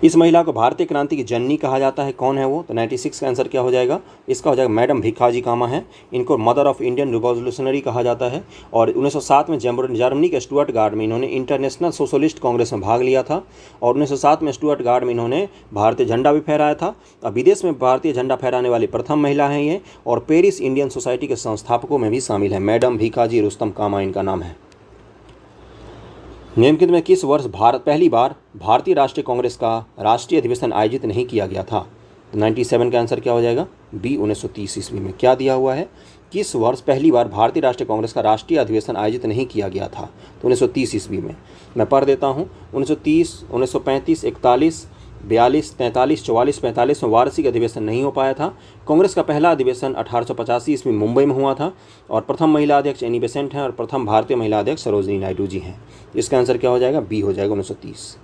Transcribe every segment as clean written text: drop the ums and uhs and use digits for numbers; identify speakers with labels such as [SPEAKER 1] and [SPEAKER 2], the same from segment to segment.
[SPEAKER 1] इस महिला को भारतीय क्रांति की जननी कहा जाता है। कौन है वो? तो 96 का आंसर क्या हो जाएगा? इसका हो जाएगा मैडम भिखाजी कामा है। इनको मदर ऑफ इंडियन रिवॉल्यूशनरी कहा जाता है। और 1907 में जर्मनी के स्टुअर्टगार्ड में इन्होंने इंटरनेशनल सोशलिस्ट कांग्रेस में भाग लिया था। और 1907 में स्टुअर्टगार्ड में इन्होंने भारतीय झंडा भी फहराया था। अब विदेश में भारतीय झंडा फहराने वाली प्रथम महिला हैं ये। और पेरिस इंडियन सोसाइटी के संस्थापकों में भी शामिल है। मैडम भिखाजी रुस्तम कामा इनका नाम है। निम्नलिखित में किस वर्ष पहली बार भारतीय राष्ट्रीय कांग्रेस का राष्ट्रीय अधिवेशन आयोजित नहीं किया गया था? तो 97 का आंसर क्या हो जाएगा? बी 1930 ईस्वी में। क्या दिया हुआ है? किस वर्ष पहली बार भारतीय राष्ट्रीय कांग्रेस का राष्ट्रीय अधिवेशन आयोजित नहीं किया गया था? तो 1930 ईस्वी में। मैं पढ़ देता हूँ। 1930, 1935, 41, 42, 43, 44, 45 में वार्षिक अधिवेशन नहीं हो पाया था। कांग्रेस का पहला अधिवेशन 1885 ईस्वी मुंबई में हुआ था। और प्रथम महिला अध्यक्ष एनी बेसेंट हैं और प्रथम भारतीय महिला अध्यक्ष सरोजिनी नायडू जी हैं। इसका आंसर क्या हो जाएगा? बी हो जाएगा 1930।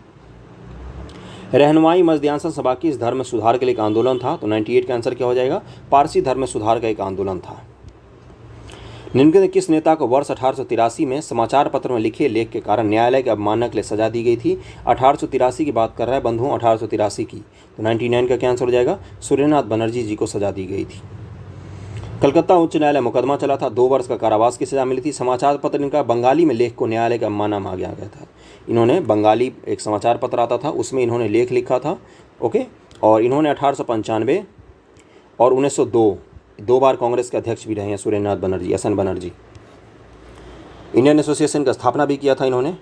[SPEAKER 1] रहनुमाई मजदयांसन सभा किस धर्म में सुधार के लिए एक आंदोलन था? तो 98 का आंसर क्या हो जाएगा? पारसी धर्म में सुधार का एक आंदोलन था। निम्नलिखित में किस नेता को वर्ष 1883 में समाचार पत्र में लिखे लेख के कारण न्यायालय की अवमानना के लिए सजा दी गई थी? 1883 की बात कर रहा है बंधुओं, 1883 की। तो 99 का क्या आंसर हो जाएगा? सूर्यनाथ बनर्जी जी को सजा दी गई थी। कलकत्ता उच्च न्यायालय मुकदमा चला था। 2 वर्ष का कारावास की सजा मिली थी। समाचार पत्र इनका बंगाली में लेख को न्यायालय का अवमानना माना गया था। इन्होंने बंगाली एक समाचार पत्र आता था, उसमें इन्होंने लेख लिखा था। ओके। और इन्होंने 1895 और 1902 2 बार कांग्रेस के अध्यक्ष भी रहे हैं Suryanath Banerjee, S N Banerjee. Indian association का स्थापना भी किया था इन्होंने।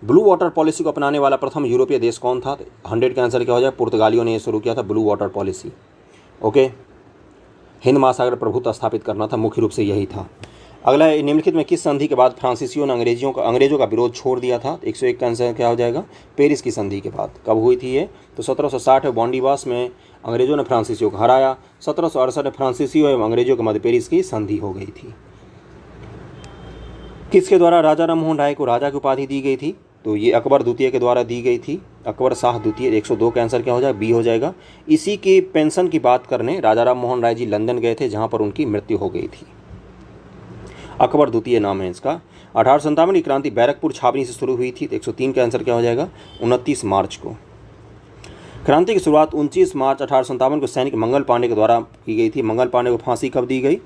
[SPEAKER 1] ब्लू वाटर पॉलिसी को अपनाने वाला प्रथम यूरोपीय देश कौन था? 100 का आंसर क्या हो जाए? पुर्तगालियों ने यह शुरू किया था blue water policy. Okay. Hind महासागर प्रभुत्व स्थापित करना था, मुख्य रूप से यही था। अगला है, निम्नलिखित में किस संधि के बाद फ्रांसीसियों ने अंग्रेजों का विरोध छोड़ दिया था? 101 का आंसर क्या हो जाएगा? पेरिस की संधि के बाद। कब हुई थी ये? तो 1760 में बॉन्डीवास में अंग्रेजों ने फ्रांसीसियों को हराया। 1768 में फ्रांसीसियों एवं अंग्रेजों के मध्य पेरिस की संधि हो गई थी। किसके द्वारा राजा राममोहन राय को राजा की उपाधि दी गई थी? तो ये अकबर द्वितीय के द्वारा दी गई थी, अकबर शाह द्वितीय। 102 का आंसर क्या हो जाएगा? बी हो जाएगा। इसी की पेंशन की बात करने राजा राममोहन राय जी लंदन गए थे, जहां पर उनकी मृत्यु हो गई थी। अकबर द्वितीय नाम है इसका। 1857 की क्रांति बैरकपुर छावनी से शुरू हुई थी। 103 का आंसर क्या हो जाएगा? 29 मार्च को। क्रांति की शुरुआत 29 मार्च 1857 को सैनिक मंगल पांडे के द्वारा की गई थी। मंगल पांडे को फांसी कब दी गई?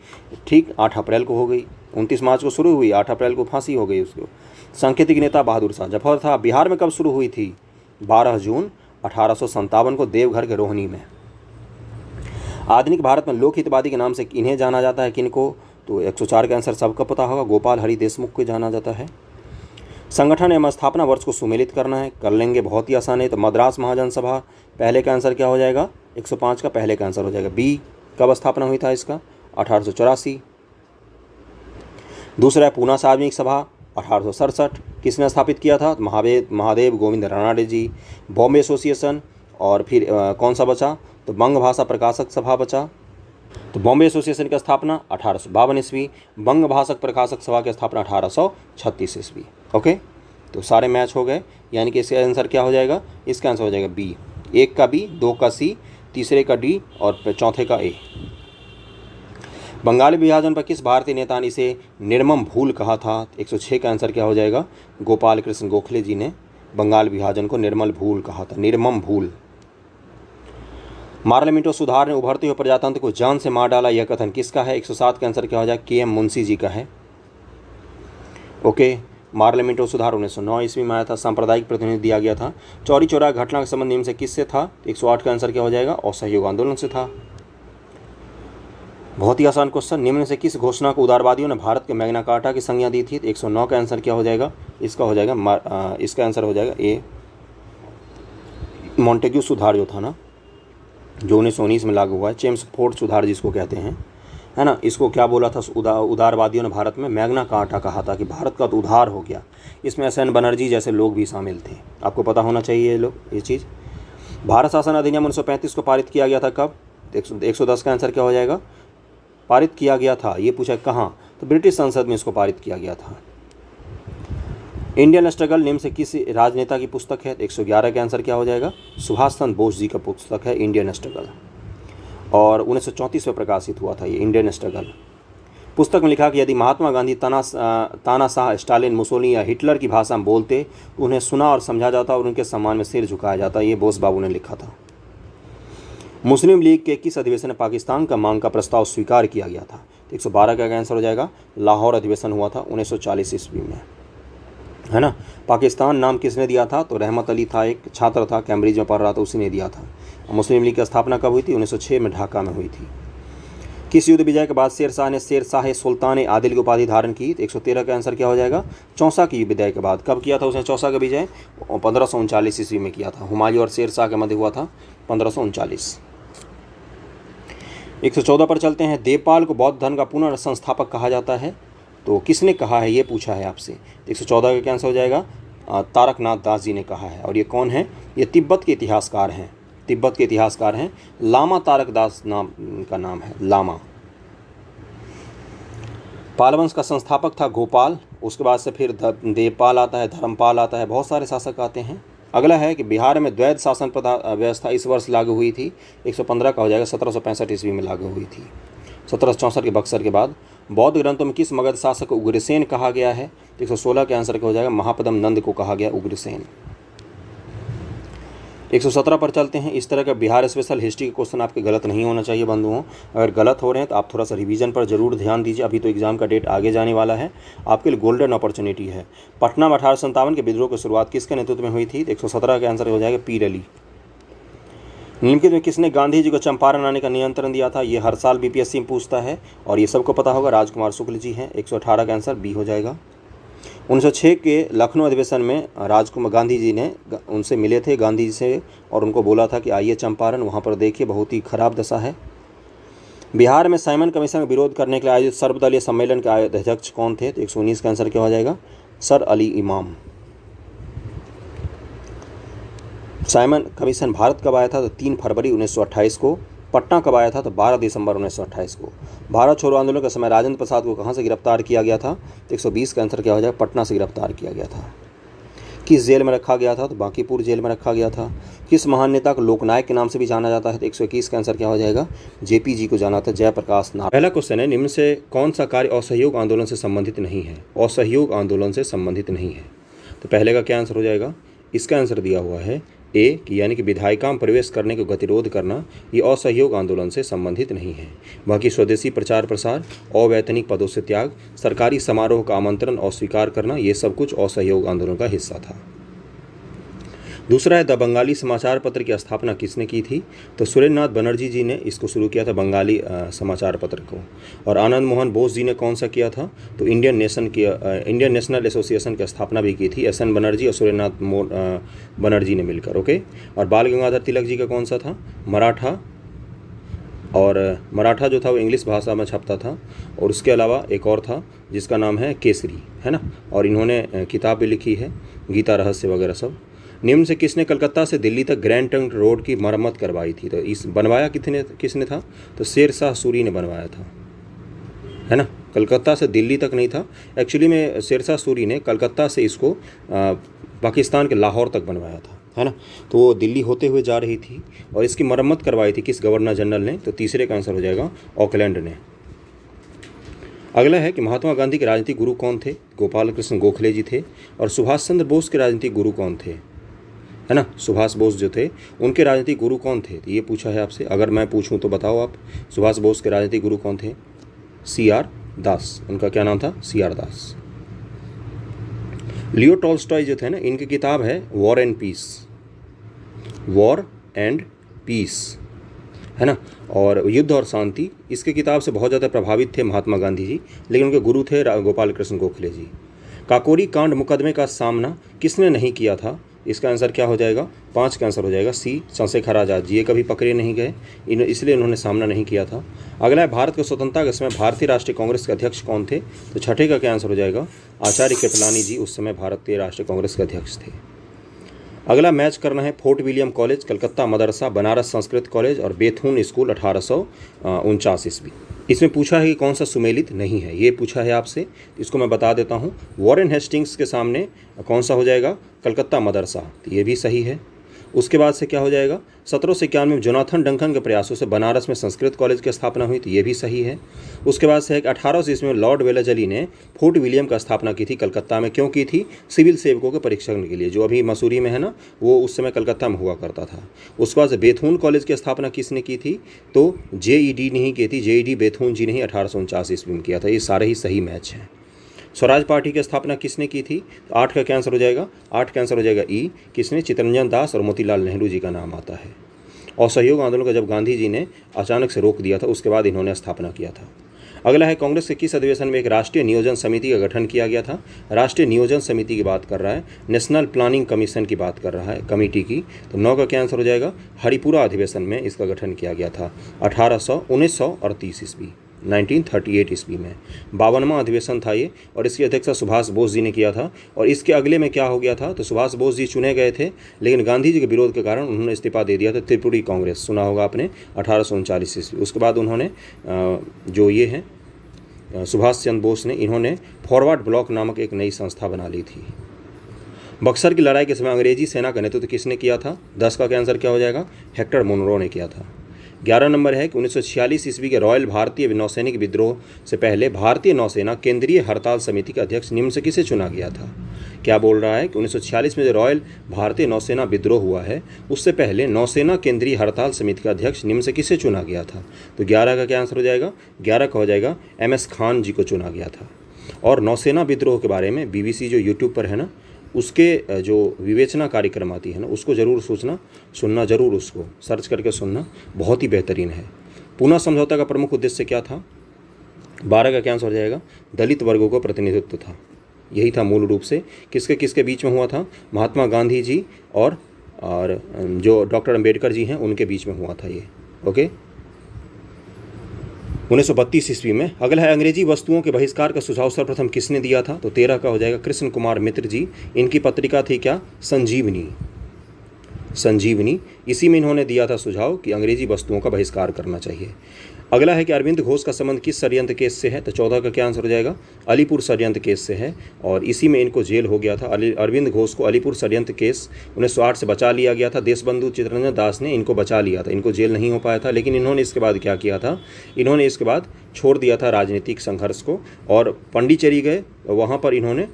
[SPEAKER 1] ठीक 8 अप्रैल को हो गई। 29 मार्च को शुरू हुई, 8 अप्रैल को फांसी हो गई उसको। सांकेतिक नेता बहादुर शाह जफर था। बिहार में कब शुरू हुई थी? 12 जून 1857 को देवघर के रोहिणी में। आधुनिक भारत में लोकहितवादी के नाम से इन्हें जाना जाता है, किनको? तो 104 का आंसर सबको पता होगा, गोपाल हरि देशमुख को जाना जाता है। संगठन एवं स्थापना वर्ष को सुमेलित करना है, कर लेंगे, बहुत ही आसान है। तो मद्रास महाजन सभा, पहले का आंसर क्या हो जाएगा? 105 का पहले का आंसर हो जाएगा बी। कब स्थापना हुई था इसका? 1884। दूसरा है पूना सार्वजनिक सभा, 1867। किसने स्थापित किया था? महादेव गोविंद रानाडे जी। बॉम्बे एसोसिएशन, और फिर कौन सा बचा? तो बंग भाषा प्रकाशक सभा बचा। तो बॉम्बे एसोसिएशन की स्थापना 1852 ईस्वी, बंग भाषक प्रकाशक सभा की स्थापना 1836 ईस्वी। ओके। तो सारे मैच हो गए, यानी कि इसका आंसर क्या हो जाएगा? इसका आंसर हो जाएगा बी। 1 का बी, 2 का सी, तीसरे का डी और चौथे का ए। बंगाली विभाजन पर किस भारतीय नेता ने इसे निर्मम भूल कहा था? 106 का आंसर क्या हो जाएगा? गोपाल कृष्ण गोखले जी ने बंगाल विभाजन को निर्मल भूल कहा था, निर्मम भूल। मार्लिमिंटो सुधार ने उभरते हुए प्रजातंत्र को जान से मार डाला, यह कथन किसका है? 107 का आंसर क्या हो जाएगा? के.एम. मुंशी जी का है। ओके। मार्लिमिंटो सुधार 1909 ईस्वी में आया था, सांप्रदायिक प्रतिनिधि दिया गया था। चौरी चौरा घटना का संबंध निम्न से किससे था? 108 का आंसर क्या हो जाएगा? असहयोग आंदोलन से था। बहुत ही आसान क्वेश्चन। निम्न से किस घोषणा को उदारवादियों ने भारत के मैग्ना कार्टा की संज्ञा दी थी? 109 का आंसर क्या हो जाएगा? इसका हो जाएगा इसका आंसर हो जाएगा ए। मॉन्टेग्यू सुधार जो था ना, जो 1919 में लागू हुआ है, चेम्सफोर्ड सुधार जिसको कहते हैं, है ना, इसको क्या बोला था उदारवादियों ने? भारत में मैग्ना कार्टा कहा था कि भारत का तो उधार हो गया। इसमें एस एन बनर्जी जैसे लोग भी शामिल थे, आपको पता होना चाहिए ये चीज़। भारत शासन अधिनियम 1935 को पारित किया गया था कब? 110 का आंसर क्या हो जाएगा? पारित किया गया था, ये पूछा कहाँ? तो ब्रिटिश संसद में इसको पारित किया गया था। इंडियन स्ट्रगल निम्न से किस राजनेता की पुस्तक है? 111 का आंसर क्या हो जाएगा? सुभाष चंद्र बोस जी का पुस्तक है इंडियन स्ट्रगल, और 1934 में प्रकाशित हुआ था ये इंडियन स्ट्रगल। पुस्तक में लिखा कि यदि महात्मा गांधी तानाशाह, स्टालिन, मुसोलिनी या हिटलर की भाषा में बोलते तो उन्हें सुना और समझा जाता और उनके सम्मान में सिर झुकाया जाता। ये बोस बाबू ने लिखा था। मुस्लिम लीग के किस अधिवेशन में पाकिस्तान का मांग का प्रस्ताव स्वीकार किया गया था? 112 का आंसर हो जाएगा लाहौर अधिवेशन हुआ था 1940 ईस्वी में, है ना। पाकिस्तान नाम किसने दिया था? तो रहमत अली था, एक छात्र था, कैम्ब्रिज में पढ़ रहा था, उसी ने दिया था। मुस्लिम लीग की स्थापना कब हुई थी? 1906 में ढाका में हुई थी। किस युद्ध विजय के बाद शेरशाह ने शेरशाह सुल्तान आदिल की उपाधि धारण की? 113 का आंसर क्या हो जाएगा? चौसा की विजय के बाद। कब किया था उसने चौसा का विजय? 1539 ईस्वी में किया था। हुमायूं और शेरशाह के मध्य हुआ था 1539। 114 पर चलते हैं। देवपाल को बौद्ध धर्म का पुनर्संस्थापक कहा जाता है, तो किसने कहा है ये पूछा है आपसे। 114 का आंसर हो जाएगा तारकनाथ दास जी ने कहा है। और ये कौन है? ये तिब्बत के इतिहासकार हैं, तिब्बत के इतिहासकार हैं। लामा तारक दास नाम का नाम है, लामा। पाल वंश का संस्थापक था गोपाल, उसके बाद से फिर देवपाल आता है, धर्मपाल आता है, बहुत सारे शासक आते हैं। अगला है कि बिहार में द्वैध शासन व्यवस्था इस वर्ष लागू हुई थी। 115 का हो जाएगा, 1765 ईस्वी में लागू हुई थी, 1764 के बक्सर के बाद। बौद्ध ग्रंथों में किस मगध शासक को उग्रसेन कहा गया है? 116 के आंसर क्या हो जाएगा? महापद्म नंद को कहा गया उग्रसेन। 117 पर चलते हैं। इस तरह का बिहार स्पेशल हिस्ट्री के क्वेश्चन आपके गलत नहीं होना चाहिए बंधुओं। अगर गलत हो रहे हैं तो आप थोड़ा सा रिवीजन पर जरूर ध्यान दीजिए। अभी तो एग्जाम का डेट आगे जाने वाला है, आपके लिए गोल्डन अपॉर्चुनिटी है। पटना में 1857 के विद्रोह की शुरुआत किसके नेतृत्व में हुई थी? 117 का आंसर हो जाएगा पीर अली। निम्नलिखित में किसने गांधी जी को चंपारण आने का नियंत्रण दिया था? ये हर साल बीपीएससी में पूछता है और ये सबको पता होगा, राजकुमार शुक्ल जी हैं। 118 का आंसर बी हो जाएगा। 1906 के लखनऊ अधिवेशन में राजकुमार गांधी जी ने उनसे मिले थे, गांधी जी से, और उनको बोला था कि आइए चंपारण, वहाँ पर देखिए बहुत ही खराब दशा है। बिहार में साइमन कमीशन का विरोध करने के लिए आयोजित सर्वदलीय सम्मेलन के अध्यक्ष कौन थे? तो 119 का आंसर क्या हो जाएगा? सर अली इमाम। साइमन कमीशन भारत कब आया था? तो 3 फरवरी 1928 को। पटना कब आया था? तो 12 दिसंबर 1928 को। भारत छोड़ो आंदोलन के समय राजेंद्र प्रसाद को कहाँ से गिरफ्तार किया गया था? तो 120 का आंसर क्या हो जाएगा? पटना से गिरफ्तार किया गया था। किस जेल में रखा गया था? तो बांकीपुर जेल में रखा गया था। किस महान नेता को लोकनायक के नाम से भी जाना जाता है? तो 121 का आंसर क्या हो जाएगा? जेपी जी को जाना था, जयप्रकाश नारायण। पहला क्वेश्चन है, निम्न से कौन सा कार्य असहयोग आंदोलन से संबंधित नहीं है? असहयोग आंदोलन से संबंधित नहीं है, तो पहले का क्या आंसर हो जाएगा? इसका आंसर दिया हुआ है ए कि यानी कि विधायिका में प्रवेश करने को गतिरोध करना, ये असहयोग आंदोलन से संबंधित नहीं है। बाकी स्वदेशी प्रचार प्रसार, अवैतनिक पदों से त्याग, सरकारी समारोह का आमंत्रण अस्वीकार करना, ये सब कुछ असहयोग आंदोलन का हिस्सा था। दूसरा है, द बंगाली समाचार पत्र की स्थापना किसने की थी? तो सुरेंद्रनाथ बनर्जी जी ने इसको शुरू किया था, बंगाली समाचार पत्र को। और आनंद मोहन बोस जी ने कौन सा किया था? तो इंडियन नेशनल एसोसिएशन की स्थापना भी की थी, एस.एन. बनर्जी और सुरेंद्रनाथ बनर्जी ने मिलकर। ओके। और बाल गंगाधर तिलक जी का कौन सा था? मराठा। और मराठा जो था वो इंग्लिश भाषा में छपता था। और उसके अलावा एक और था जिसका नाम है केसरी, है ना। और इन्होंने किताब भी लिखी है, गीता रहस्य वगैरह सब। निम्न से किसने कलकत्ता से दिल्ली तक ग्रैंड ट्रंक रोड की मरम्मत करवाई थी? तो इस बनवाया किसने था? तो शेरशाह सूरी ने बनवाया था, है ना। कलकत्ता से दिल्ली तक नहीं था, एक्चुअली में शेरशाह सूरी ने कलकत्ता से इसको पाकिस्तान के लाहौर तक बनवाया था, है ना। तो वो दिल्ली होते हुए जा रही थी और इसकी मरम्मत करवाई थी किस गवर्नर जनरल ने? तो तीसरे का आंसर हो जाएगा ऑकलैंड ने। अगला है कि महात्मा गांधी के राजनीतिक गुरु कौन थे? गोपाल कृष्ण गोखले जी थे। और सुभाष चंद्र बोस के राजनीतिक गुरु कौन थे? है ना, सुभाष बोस जो थे उनके राजनीतिक गुरु कौन थे? तो ये पूछा है आपसे। अगर मैं पूछूं तो बताओ आप, सुभाष बोस के राजनीतिक गुरु कौन थे? C.R. दास। उनका क्या नाम था? C.R. दास। लियो टॉल्स्टॉय जो थे ना, इनकी किताब है war and peace, war and peace, है ना। और युद्ध और शांति, इसके किताब से बहुत ज़्यादा प्रभावित थे महात्मा गांधी जी, लेकिन उनके गुरु थे गोपाल कृष्ण गोखले जी। काकोरी कांड मुकदमे का सामना किसने नहीं किया था? इसका आंसर क्या हो जाएगा? 5 का आंसर हो जाएगा सी, चंद्रशेखर आज़ाद जी। ये कभी पकड़े नहीं गए, इसलिए इन्होंने सामना नहीं किया था। अगला है, भारत की स्वतंत्रता के समय भारतीय राष्ट्रीय कांग्रेस के अध्यक्ष कौन थे? तो छठे का क्या आंसर हो जाएगा? आचार्य कृपलानी जी उस समय भारतीय राष्ट्रीय कांग्रेस के अध्यक्ष थे। अगला मैच करना है, fort William college, Calcutta Madrasa, Banaras Sanskrit college और बेथून स्कूल 1849 ईस्वी। इसमें पूछा है कि कौन सा सुमेलित नहीं है, ये पूछा है आपसे, इसको मैं बता देता हूँ। वॉरेन हेस्टिंग्स के सामने कौन सा हो जाएगा? कलकत्ता मदरसा, तो ये भी सही है। उसके बाद से क्या हो जाएगा, 1791 में जोनाथन डंकन के प्रयासों से बनारस में संस्कृत कॉलेज की स्थापना हुई, तो ये भी सही है। उसके बाद से 1800 ईस्वी में लॉर्ड वेलेजली ने फोर्ट विलियम का स्थापना की थी कलकत्ता में। क्यों की थी? सिविल सेवकों के परीक्षण के लिए, जो अभी मसूरी में है ना, वो उस समय कलकत्ता में हुआ करता था। उसके बाद से बेथून कॉलेज की स्थापना किसने की थी? तो जेईडी ने ही की थी, जेईडी बेथून जी ने ही 1849 ईस्वी में किया था। ये सारे ही सही मैच हैं। स्वराज पार्टी की स्थापना किसने की थी? तो 8 का कैंसर हो जाएगा, 8 कैंसर हो जाएगा ई। किसने? चित्तरंजन दास और मोतीलाल नेहरू जी का नाम आता है। और सहयोग आंदोलन का जब गांधी जी ने अचानक से रोक दिया था, उसके बाद इन्होंने स्थापना किया था। अगला है, कांग्रेस के किस अधिवेशन में एक राष्ट्रीय नियोजन समिति का गठन किया गया था? राष्ट्रीय नियोजन समिति की बात कर रहा है, नेशनल प्लानिंग कमीशन की बात कर रहा है, कमेटी की। तो 9 का क्या आंसर हो जाएगा? हरिपुरा अधिवेशन में इसका गठन किया गया था 1938 ईस्वी, 1938 ईस्वी में। 52वां अधिवेशन था ये, और इसकी अध्यक्षता सुभाष बोस जी ने किया था। और इसके अगले में क्या हो गया था? तो सुभाष बोस जी चुने गए थे, लेकिन गांधी जी के विरोध के कारण उन्होंने इस्तीफा दे दिया था। त्रिपुरी कांग्रेस सुना होगा आपने, 1839 ईस्वी। उसके बाद उन्होंने जो ये है सुभाष चंद्र बोस ने, इन्होंने फॉरवर्ड ब्लॉक नामक एक नई संस्था बना ली थी। बक्सर की लड़ाई के समय अंग्रेजी सेना का नेतृत्व किसने किया था? 10 का आंसर क्या हो जाएगा? हेक्टर मुनरो ने किया था। 11 नंबर है कि 1946 ईस्वी के रॉयल भारतीय नौसैनिक विद्रोह से पहले भारतीय नौसेना केंद्रीय हड़ताल समिति के अध्यक्ष निम्न से किसे चुना गया था? क्या बोल रहा है कि 1946 में जो रॉयल भारतीय नौसेना विद्रोह हुआ है, उससे पहले नौसेना केंद्रीय हड़ताल समिति का अध्यक्ष निम्न से किसे चुना गया था? तो 11 का क्या आंसर हो जाएगा? 11 का हो जाएगा MS खान जी को चुना गया था। और नौसेना विद्रोह के बारे में BBC जो यूट्यूब पर है ना, उसके जो विवेचना कार्यक्रम आती है ना, उसको ज़रूर सुनना ज़रूर, उसको सर्च करके सुनना, बहुत ही बेहतरीन है। पूना समझौता का प्रमुख उद्देश्य क्या था? 12 का क्या आंसर हो जाएगा? दलित वर्गों को प्रतिनिधित्व था। यही था मूल रूप से। किसके किसके बीच में हुआ था? महात्मा गांधी जी और जो डॉक्टर अंबेडकर जी हैं, उनके बीच में हुआ था ये। ओके, 1932 ईस्वी में। अगला है, अंग्रेजी वस्तुओं के बहिष्कार का सुझाव सर्वप्रथम किसने दिया था? तो 13 का हो जाएगा कृष्ण कुमार मित्र जी। इनकी पत्रिका थी क्या? संजीवनी। इसी में इन्होंने दिया था सुझाव कि अंग्रेजी वस्तुओं का बहिष्कार करना चाहिए। अगला है कि अरविंद घोष का संबंध किस षड्यंत्र केस से है? तो 14 का क्या आंसर हो जाएगा? अलीपुर षड्यंत्र केस से है, और इसी में इनको जेल हो गया था। अरविंद घोष को अलीपुर षड्यंत्र केस 1908 से बचा लिया गया था। देशबंधु चित्तरंजन दास ने इनको बचा लिया था, इनको जेल नहीं हो पाया था। लेकिन इन्होंने इसके बाद क्या किया था? इन्होंने इसके बाद छोड़ दिया था राजनीतिक संघर्ष को और पांडिचेरी गए। वहाँ पर इन्होंने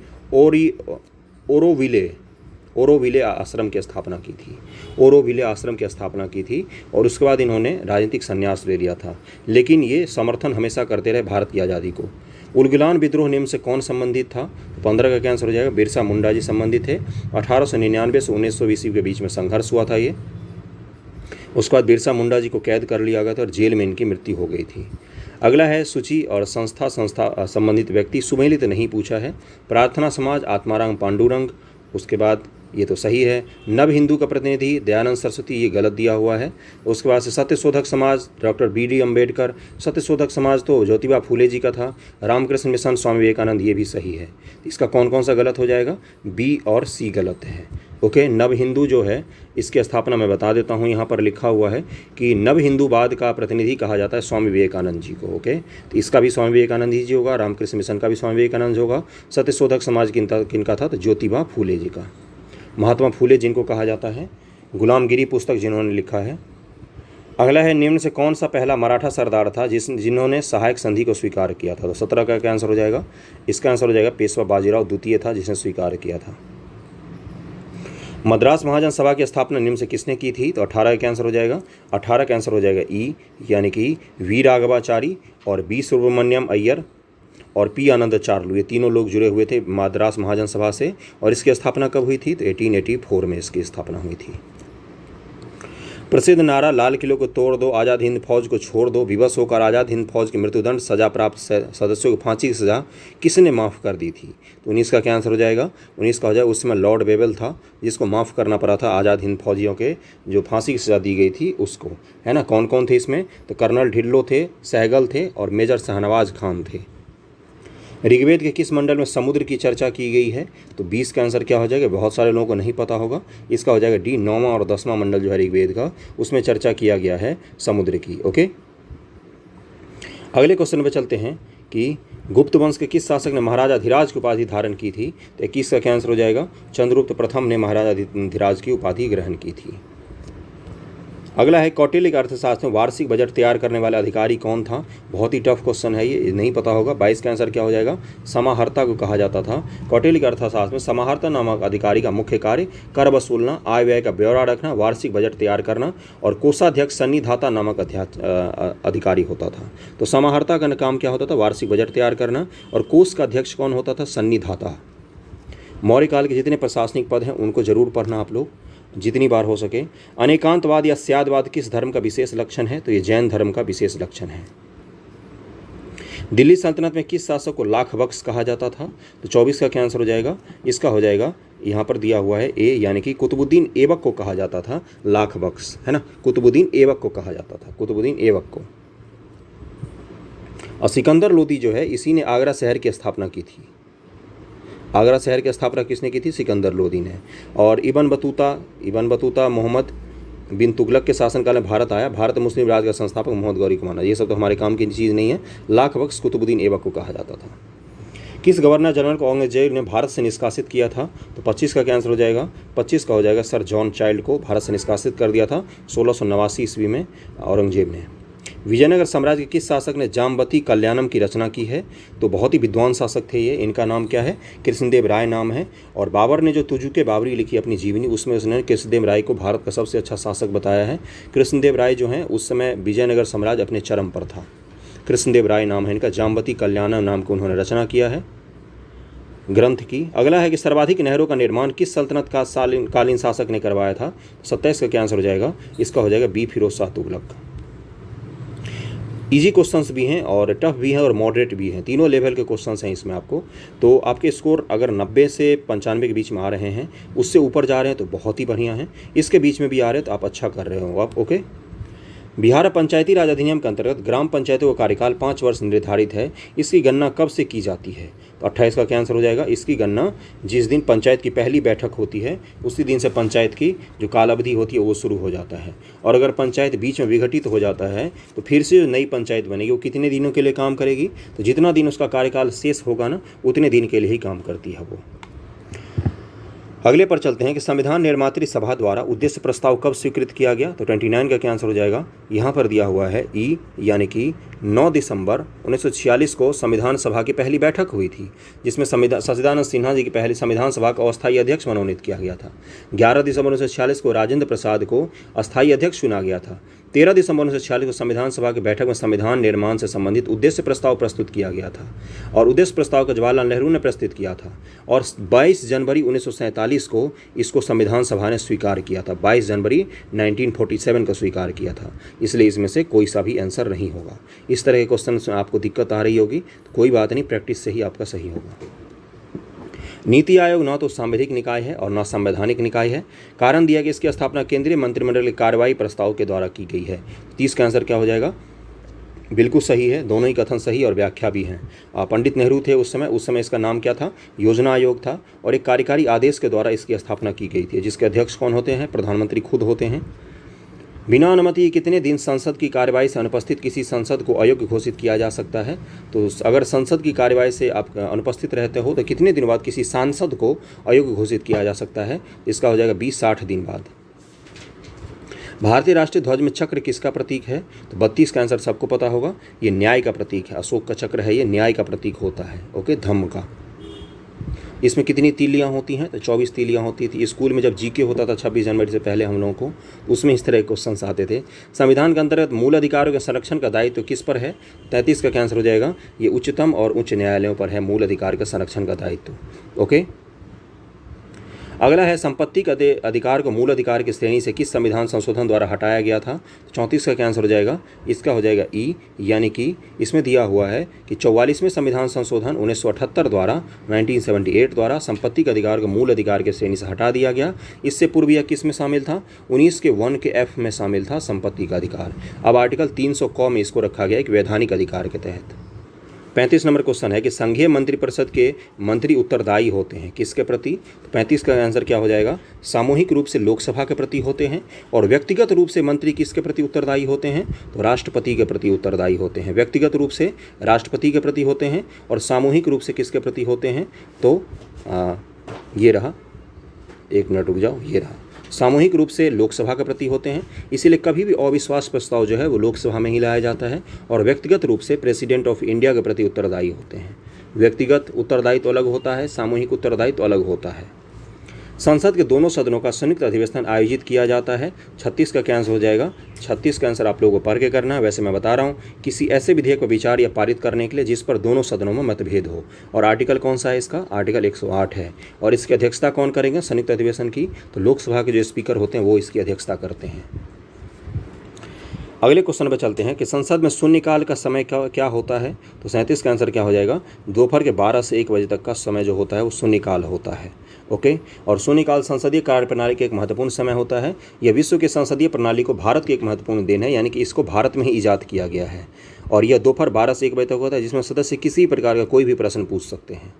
[SPEAKER 1] ओरोविले आश्रम की स्थापना की थी। ओरोविले आश्रम की स्थापना की थी, और उसके बाद इन्होंने राजनीतिक संन्यास ले लिया था। लेकिन ये समर्थन हमेशा करते रहे भारत की आज़ादी को। उलगुलान विद्रोह निम्न से कौन संबंधित था? 15 का क्या आंसर हो जाएगा? बिरसा मुंडा जी संबंधित थे। 1899 से 1900 ईस्वी के बीच में संघर्ष हुआ था ये। उसके बाद बिरसा मुंडा जी को कैद कर लिया गया था और जेल में इनकी मृत्यु हो गई थी। अगला है, सूची और संस्था संबंधित व्यक्ति। सुमेलित नहीं पूछा है। प्रार्थना समाज, आत्माराम पांडुरंग। उसके बाद ये तो सही है। नव हिंदू का प्रतिनिधि दयानंद सरस्वती, ये गलत दिया हुआ है। उसके बाद से सत्यशोधक समाज, डॉक्टर BD अम्बेडकर। सत्यशोधक समाज तो ज्योतिबा फूले जी का था। रामकृष्ण मिशन, स्वामी विवेकानंद, ये भी सही है। इसका कौन कौन सा गलत हो जाएगा? B और C गलत है। ओके, नव हिंदू जो है, इसकी स्थापना मैं बता देता हूँ। यहाँ पर लिखा हुआ है कि नव हिंदूवाद का प्रतिनिधि कहा जाता है स्वामी विवेकानंद जी को। ओके, तो इसका भी स्वामी विवेकानंद जी होगा। रामकृष्ण मिशन का भी स्वामी विवेकानंद होगा। सत्यशोधक समाज किनका था? तो ज्योतिबा फूले जी का। महात्मा फूले जिनको कहा जाता है, गुलामगिरी पुस्तक जिन्होंने लिखा है। अगला है, निम्न से कौन सा पहला मराठा सरदार था जिन्होंने सहायक संधि को स्वीकार किया था? तो 17 का क्या आंसर हो जाएगा? इसका आंसर हो जाएगा पेशवा बाजीराव द्वितीय था, जिसने स्वीकार किया था। मद्रास महाजन सभा की स्थापना निम्न से किसने की थी? तो 18 का आंसर हो जाएगा? 18 का आंसर हो जाएगा ई, यानी कि वी राघवाचारी और बी सुब्रमण्यम अय्यर और पी आनंद चार्लू, ये तीनों लोग जुड़े हुए थे मद्रास महाजन सभा से। और इसकी स्थापना कब हुई थी? तो 1884 में इसकी स्थापना हुई थी। प्रसिद्ध नारा लाल किले को तोड़ दो, आज़ाद हिंद फौज को छोड़ दो, विवश होकर आज़ाद हिंद फौज के मृत्युदंड सजा प्राप्त सदस्यों को फांसी की सजा किसने माफ़ कर दी थी? तो 19 का क्या आंसर हो जाएगा? 19 का हो जाएगा, उस समय लॉर्ड वेवेल था, जिसको माफ़ करना पड़ा था आज़ाद हिंद फौजियों के जो फांसी की सजा दी गई थी उसको, है ना। कौन कौन थे इसमें? तो कर्नल ढिल्लो थे, सहगल थे और मेजर शाहनवाज खान थे। ऋग्वेद के किस मंडल में समुद्र की चर्चा की गई है? तो 20 का आंसर क्या हो जाएगा? बहुत सारे लोगों को नहीं पता होगा। इसका हो जाएगा डी, 9वां और 10वां मंडल जो है ऋग्वेद का, उसमें चर्चा किया गया है समुद्र की। ओके, अगले क्वेश्चन पे चलते हैं कि गुप्त वंश के किस शासक ने महाराजा धीराज की उपाधि धारण की थी? तो 21 का क्या आंसर हो जाएगा? चंद्रगुप्त प्रथम ने महाराजा धीराज की उपाधि ग्रहण की थी। अगला है कौटिल्य के अर्थशास्त्र में वार्षिक बजट तैयार करने वाला अधिकारी कौन था? बहुत ही टफ क्वेश्चन है ये, नहीं पता होगा। 22 का आंसर क्या हो जाएगा? समाहर्ता को कहा जाता था। कौटिल्य के अर्थशास्त्र में समाहर्ता नामक अधिकारी का मुख्य कार्य कर वसूलना, आय व्यय का ब्यौरा रखना, वार्षिक बजट तैयार करना और कोषाध्यक्ष सन्निधाता नामक अधिकारी होता था। तो समाहर्ता का काम क्या होता था? वार्षिक बजट तैयार करना। और कोष का अध्यक्ष कौन होता था? सन्निधाता। मौर्य काल के जितने प्रशासनिक पद हैं उनको जरूर पढ़ना आप लोग, जितनी बार हो सके। अनेकांतवाद या स्यादवाद किस धर्म का विशेष लक्षण है? तो ये जैन धर्म का विशेष लक्षण है। दिल्ली सल्तनत में किस शासक को लाख बख्श कहा जाता था? तो 24 का क्या आंसर हो जाएगा? इसका हो जाएगा, यहाँ पर दिया हुआ है ए, यानी कि कुतुबुद्दीन ऐबक को कहा जाता था लाख बख्श, है ना। कुतुबुद्दीन ऐबक को कहा जाता था, कुतुबुद्दीन ऐबक को। और सिकंदर लोदी जो है, इसी ने आगरा शहर की स्थापना की थी। आगरा शहर की स्थापना किसने की थी? सिकंदर लोदी ने। और इब्न बतूता मोहम्मद बिन तुगलक के शासनकाल में भारत आया। भारत मुस्लिम राज का संस्थापक मोहम्मद गौरी को माना। ये सब तो हमारे काम की चीज़ नहीं है। लाख बख्श कुतुबुद्दीन ऐबक को कहा जाता था। किस गवर्नर जनरल को औरंगजेब ने भारत से निष्कासित किया था? तो 25 का क्या आंसर हो जाएगा? 25 का हो जाएगा सर जॉन चाइल्ड को भारत से निष्कासित कर दिया था 1689 ईस्वी में औरंगजेब ने। विजयनगर साम्राज्य के किस शासक ने जामवती कल्याणम की रचना की है? तो बहुत ही विद्वान शासक थे ये। इनका नाम क्या है? कृष्णदेव राय नाम है। और बाबर ने जो तुजुके बाबरी लिखी अपनी जीवनी, उसमें उसने कृष्णदेव राय को भारत का सबसे अच्छा शासक बताया है। कृष्णदेव राय जो हैं उस समय विजयनगर साम्राज्य अपने चरम पर था। कृष्णदेव राय नाम है इनका। जामवती कल्याणम नाम को उन्होंने रचना किया है ग्रंथ की। अगला है कि सर्वाधिक नहरों का निर्माण किस सल्तनत का कालीन शासक ने करवाया था? 27 का क्या आंसर हो जाएगा? इसका हो जाएगा B, Firoz Shah Tughlaq. Easy questions भी हैं और टफ भी हैं और मॉडरेट भी हैं, तीनों लेवल के क्वेश्चंस हैं इसमें आपको। तो आपके स्कोर अगर 90 से 95 के बीच में आ रहे हैं, उससे ऊपर जा रहे हैं तो बहुत ही बढ़िया हैं, इसके बीच में भी आ रहे हैं तो आप अच्छा कर रहे हो आप। ओके। बिहार पंचायती राज अधिनियम के अंतर्गत ग्राम पंचायतों का कार्यकाल 5 वर्ष निर्धारित है। इसकी गणना कब से की जाती है? तो 28 का क्या आंसर हो जाएगा? इसकी गणना जिस दिन पंचायत की पहली बैठक होती है उसी दिन से पंचायत की जो काल अवधि होती है वो शुरू हो जाता है। और अगर पंचायत बीच में विघटित हो जाता है तो फिर से जो नई पंचायत बनेगी वो कितने दिनों के लिए काम करेगी? तो जितना दिन उसका कार्यकाल शेष होगा ना, उतने दिन के लिए ही काम करती है वो। अगले पर चलते हैं कि संविधान निर्मात्री सभा द्वारा उद्देश्य प्रस्ताव कब स्वीकृत किया गया? तो 29 का क्या आंसर हो जाएगा? यहाँ पर दिया हुआ है ई, यानी कि 9 दिसंबर 1946 को संविधान सभा की पहली बैठक हुई थी, जिसमें सच्चिदानंद सिन्हा जी की पहली संविधान सभा का अस्थायी अध्यक्ष मनोनीत किया गया था। 11 दिसंबर 1946 को राजेंद्र प्रसाद को अस्थायी अध्यक्ष चुना गया था। 13 दिसंबर 1946 को संविधान सभा की बैठक में संविधान निर्माण से संबंधित उद्देश्य प्रस्ताव प्रस्तुत किया गया था और उद्देश्य प्रस्ताव को जवाहरलाल नेहरू ने प्रस्तुत किया था। और 22 जनवरी 1947 को इसको संविधान सभा ने स्वीकार किया था। 22 जनवरी 1947 को स्वीकार किया था। इसलिए इसमें से कोई सा भी आंसर नहीं होगा। इस तरह के क्वेश्चन में आपको दिक्कत आ रही होगी तो कोई बात नहीं, प्रैक्टिस से ही आपका सही होगा। नीति आयोग न तो सांविधिक निकाय है और न संवैधानिक निकाय है। कारण दिया कि इसकी स्थापना केंद्रीय मंत्रिमंडल के कार्रवाई प्रस्ताव के द्वारा की गई है। 30 का आंसर क्या हो जाएगा? बिल्कुल सही है, दोनों ही कथन सही और व्याख्या भी हैं। पंडित नेहरू थे उस समय इसका नाम क्या था? योजना आयोग था। और एक कार्यकारी आदेश के द्वारा इसकी स्थापना की गई थी, जिसके अध्यक्ष कौन होते हैं? प्रधानमंत्री खुद होते हैं। बिना अनुमति कितने दिन संसद की कार्यवाही से अनुपस्थित किसी सांसद को अयोग्य घोषित किया जा सकता है? तो अगर संसद की कार्यवाही से आप अनुपस्थित रहते हो तो कितने दिन बाद किसी सांसद को अयोग्य घोषित किया जा सकता है? इसका हो जाएगा 20-60 दिन बाद। भारतीय राष्ट्रीय ध्वज में चक्र किसका प्रतीक है? तो 32 का आंसर सबको पता होगा, ये न्याय का प्रतीक है। अशोक का चक्र है, ये न्याय का प्रतीक होता है। ओके, धम्म का। इसमें कितनी तीलियां होती हैं? तो 24 तीलियां होती थी। स्कूल में जब जीके होता था 26 जनवरी से पहले हम लोगों को, उसमें इस तरह के क्वेश्चन आते थे। संविधान के अंतर्गत मूल अधिकारों के संरक्षण का दायित्व किस पर है? 33 का आंसर हो जाएगा, ये उच्चतम और उच्च न्यायालयों पर है मूल अधिकार के संरक्षण का दायित्व। ओके। अगला है संपत्ति का अधिकार को मूल अधिकार की श्रेणी से किस संविधान संशोधन द्वारा हटाया गया था? 34 का क्या आंसर हो जाएगा? इसका हो जाएगा ई, यानी कि इसमें दिया हुआ है कि 44वें संविधान संशोधन 1978 द्वारा 1978 द्वारा संपत्ति के अधिकार को मूल अधिकार की श्रेणी से हटा दिया गया। इससे पूर्व यह किस में शामिल था? 19 के 1 के F में शामिल था संपत्ति का अधिकार। अब आर्टिकल 300 क में इसको रखा गया एक वैधानिक अधिकार के तहत। 35 नंबर क्वेश्चन है कि संघीय मंत्रिपरिषद के मंत्री उत्तरदायी होते हैं किसके प्रति? तो 35 का आंसर क्या हो जाएगा? सामूहिक रूप से लोकसभा के प्रति होते हैं। और व्यक्तिगत रूप से मंत्री किसके प्रति उत्तरदायी होते हैं? तो राष्ट्रपति के प्रति उत्तरदायी होते हैं। व्यक्तिगत रूप से राष्ट्रपति के प्रति होते हैं और सामूहिक रूप से किसके प्रति होते हैं? तो ये रहा, एक मिनट रुक जाओ, ये रहा, सामूहिक रूप से लोकसभा के प्रति होते हैं। इसीलिए कभी भी अविश्वास प्रस्ताव जो है वो लोकसभा में ही लाया जाता है। और व्यक्तिगत रूप से प्रेसिडेंट ऑफ इंडिया के प्रति उत्तरदायी होते हैं। व्यक्तिगत उत्तरदायित्व अलग होता है, सामूहिक उत्तरदायित्व अलग होता है। संसद के दोनों सदनों का संयुक्त अधिवेशन आयोजित किया जाता है। 36 का क्या आंसर हो जाएगा? 36 का आंसर आप लोगों को पढ़ के करना है। वैसे मैं बता रहा हूँ, किसी ऐसे विधेयक पर विचार या पारित करने के लिए जिस पर दोनों सदनों में मतभेद हो। और आर्टिकल कौन सा है इसका? आर्टिकल 108 है। और इसकी अध्यक्षता कौन करेंगे संयुक्त अधिवेशन की? तो लोकसभा के जो स्पीकर होते हैं वो इसकी अध्यक्षता करते हैं। अगले क्वेश्चन पर चलते हैं कि संसद में शून्यकाल का समय क्या होता है? तो 37 का आंसर क्या हो जाएगा? दोपहर के 12 से 1 बजे तक का समय जो होता है वो शून्यकाल होता है। ओके। और शून्यकाल संसदीय कार्यप्रणाली का एक महत्वपूर्ण समय होता है। यह विश्व की संसदीय प्रणाली को भारत की एक महत्वपूर्ण देन है, यानी कि इसको भारत में ही ईजाद किया गया है। और यह दोपहर 12 से 1 बजे तक होता है, जिसमें सदस्य किसी प्रकार का कोई भी प्रश्न पूछ सकते हैं।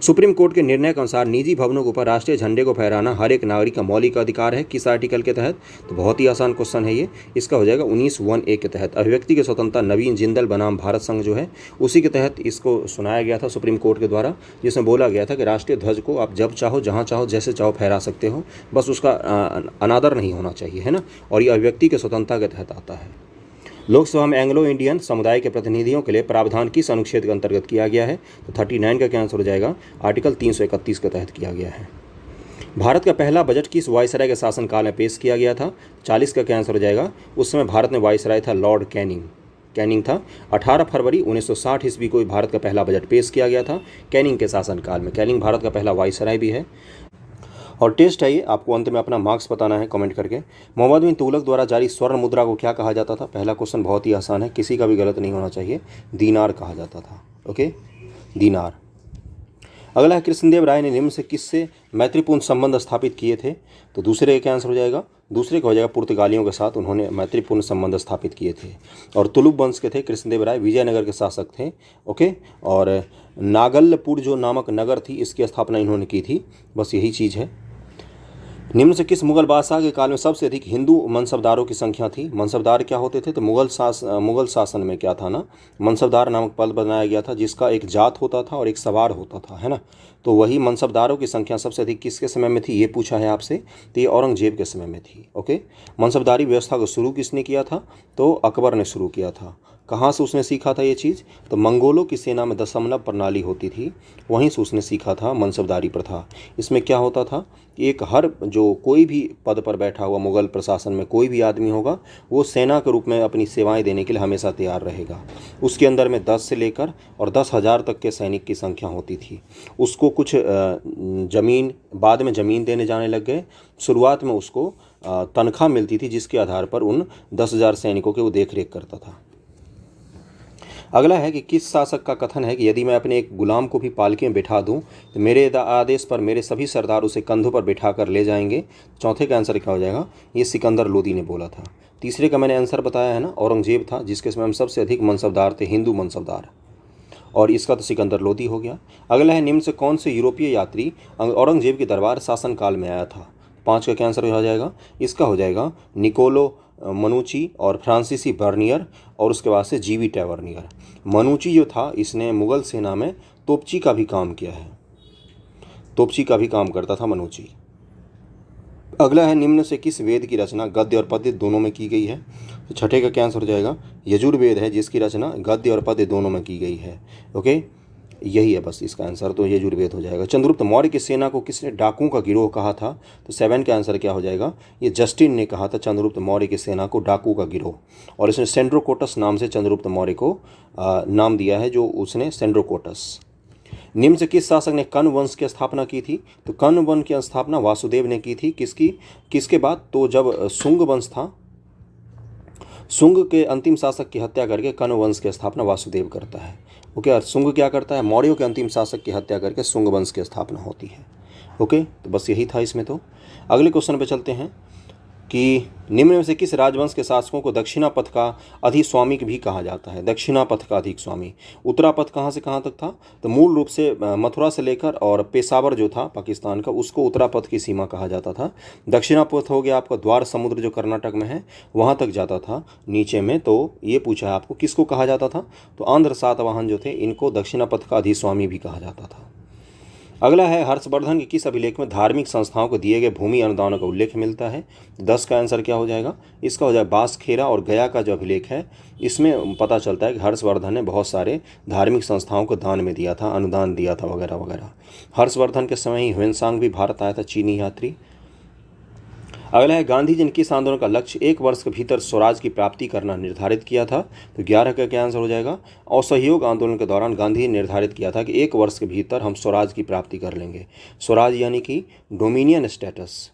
[SPEAKER 1] सुप्रीम कोर्ट के निर्णय के अनुसार निजी भवनों के ऊपर राष्ट्रीय झंडे को फहराना हर एक नागरिक का मौलिक अधिकार है। किस आर्टिकल के तहत? तो बहुत ही आसान क्वेश्चन है ये। इसका हो जाएगा 19(1)(a) के तहत। अभिव्यक्ति की स्वतंत्रता नवीन जिंदल बनाम भारत संघ जो है उसी के तहत इसको सुनाया गया था सुप्रीम कोर्ट के द्वारा, जिसमें बोला गया था कि राष्ट्रीय ध्वज को आप जब चाहो, जहाँ चाहो, जैसे चाहो फहरा सकते हो, बस उसका अनादर नहीं होना चाहिए, है ना। और ये अभिव्यक्ति की स्वतंत्रता के तहत आता है। लोकसभा में एंग्लो इंडियन समुदाय के प्रतिनिधियों के लिए प्रावधान किस अनुच्छेद के अंतर्गत किया गया है? तो 39 का क्या आंसर हो जाएगा? आर्टिकल 331 के तहत किया गया है। भारत का पहला बजट किस वायसराय के शासनकाल में पेश किया गया था? 40 का क्या आंसर हो जाएगा? उस समय भारत में वायसराय था लॉर्ड कैनिंग था। 18 फरवरी 1960 ईस्वी को भारत का पहला बजट पेश किया गया था कैनिंग के शासनकाल में। कैनिंग भारत का पहला वायसराय भी है। और टेस्ट है ये, आपको अंत में अपना मार्क्स बताना है कमेंट करके। मोहम्मद बिन तुगलक द्वारा जारी स्वर्ण मुद्रा को क्या कहा जाता था? पहला क्वेश्चन बहुत ही आसान है, किसी का भी गलत नहीं होना चाहिए। दीनार कहा जाता था। ओके, दीनार। अगला है कृष्णदेव राय ने निम्न से किससे मैत्रीपूर्ण संबंध स्थापित किए थे? तो दूसरे का आंसर हो जाएगा, दूसरे का हो जाएगा पुर्तगालियों के साथ उन्होंने मैत्रीपूर्ण संबंध स्थापित किए थे। और तुलुप वंश के थे कृष्णदेव राय, विजयनगर के शासक थे। ओके। और नागल्लपुर जो नामक नगर थी इसकी स्थापना इन्होंने की थी। बस यही चीज़ है। निम्न से किस मुगल बादशाह के काल में सबसे अधिक हिंदू मनसबदारों की संख्या थी? मनसबदार क्या होते थे? तो मुगल शासन में क्या था ना, मनसबदार नामक पद बनाया गया था, जिसका एक जात होता था और एक सवार होता था, है ना। तो वही मनसबदारों की संख्या सबसे अधिक किसके समय में थी, ये पूछा है आपसे। तो ये औरंगजेब के समय में थी। ओके। मनसबदारी व्यवस्था को शुरू किसने किया था? तो अकबर ने शुरू किया था। कहाँ से उसने सीखा था ये चीज़? तो मंगोलों की सेना में दशमलव प्रणाली होती थी, वहीं से उसने सीखा था मनसबदारी प्रथा। इसमें क्या होता था, एक हर जो कोई भी पद पर बैठा हुआ मुगल प्रशासन में कोई भी आदमी होगा वो सेना के रूप में अपनी सेवाएं देने के लिए हमेशा तैयार रहेगा। उसके अंदर में 10 से लेकर और 10,000 तक के सैनिक की संख्या होती थी। उसको कुछ ज़मीन, बाद में ज़मीन देने जाने लग गए। शुरुआत में उसको तनख्वाह मिलती थी, जिसके आधार पर उन 10,000 सैनिकों के वो देख रेख करता था। अगला है कि किस शासक का कथन है कि यदि मैं अपने एक गुलाम को भी पालकी में बिठा दूं तो मेरे आदेश पर मेरे सभी सरदार उसे कंधों पर बिठा कर ले जाएंगे? चौथे का आंसर क्या हो जाएगा? ये सिकंदर लोदी ने बोला था। तीसरे का मैंने आंसर बताया है ना, औरंगजेब था, जिसके समय में सबसे अधिक मनसबदार थे, हिंदू मनसबदार। और इसका तो सिकंदर लोदी हो गया। अगला है निम्न से कौन से यूरोपीय यात्री औरंगजेब के दरबार शासनकाल में आया था? 5 का क्या आंसर हो जाएगा? इसका हो जाएगा निकोलो मनुची और फ्रांसीसी बर्नियर और उसके बाद से जीवी टैवर्नियर। मनुची जो था इसने मुगल सेना में तोपची का भी काम किया है, तोपची का भी काम करता था मनुची। अगला है निम्न से किस वेद की रचना गद्य और पद्य दोनों में की गई है? तो छठे का क्या आंसर हो जाएगा? यजुर्वेद है, जिसकी रचना गद्य और पद्य दोनों में की गई है। ओके, यही है बस इसका आंसर, तो यजुर्वेद हो जाएगा। चंद्रगुप्त मौर्य की सेना को किसने डाकुओं का गिरोह कहा था? तो 7 का आंसर क्या हो जाएगा? ये जस्टिन ने कहा था चंद्रगुप्त मौर्य की सेना को डाकू का गिरोह, और इसने सेंड्रोकोटस नाम से चंद्रगुप्त मौर्य को नाम दिया है, जो उसने सेंड्रोकोटस। निम्न से किस शासक ने कर्ण वंश की स्थापना की थी? तो कर्ण वंश की स्थापना वासुदेव ने की थी। किसके बाद? तो जब शुंग वंश था, शुंग के अंतिम शासक की हत्या करके कर्ण वंश की स्थापना वासुदेव करता है। ओके, और शुंग क्या करता है? मौर्यों के अंतिम शासक की हत्या करके शुंग वंश की स्थापना होती है। ओके, तो बस यही था इसमें। तो अगले क्वेश्चन पे चलते हैं। कि निम्न में से किस राजवंश के शासकों को दक्षिणापथ का अधिस्वामी भी कहा जाता है? दक्षिणापथ का अधिस्वामी। उत्तरापथ कहाँ से कहाँ तक था? तो मूल रूप से मथुरा से लेकर और पेशावर जो था पाकिस्तान का, उसको उत्तरापथ की सीमा कहा जाता था। दक्षिणापथ हो गया आपका द्वार समुद्र जो कर्नाटक में है, वहाँ तक जाता था नीचे में। तो ये पूछा है आपको किसको कहा जाता था? तो आंध्र सातवाहन जो थे इनको दक्षिणापथ का अधिस्वामी भी कहा जाता था। अगला है हर्षवर्धन के किस अभिलेख में धार्मिक संस्थाओं को दिए गए भूमि अनुदानों का उल्लेख मिलता है? 10 का आंसर क्या हो जाएगा? इसका हो जाएगा बांसखेड़ा और गया का जो अभिलेख है इसमें पता चलता है कि हर्षवर्धन ने बहुत सारे धार्मिक संस्थाओं को दान में दिया था, अनुदान दिया था वगैरह वगैरह। हर्षवर्धन के समय ही ह्वेनसांग भी भारत आया था, चीनी यात्री। अगला है गांधी जी ने किस आंदोलन का लक्ष्य 1 वर्ष के भीतर स्वराज की प्राप्ति करना निर्धारित किया था? तो 11 का क्या आंसर हो जाएगा? असहयोग आंदोलन के दौरान गांधी ने निर्धारित किया था कि 1 वर्ष के भीतर हम स्वराज की प्राप्ति कर लेंगे। स्वराज यानी कि डोमिनियन स्टेटस।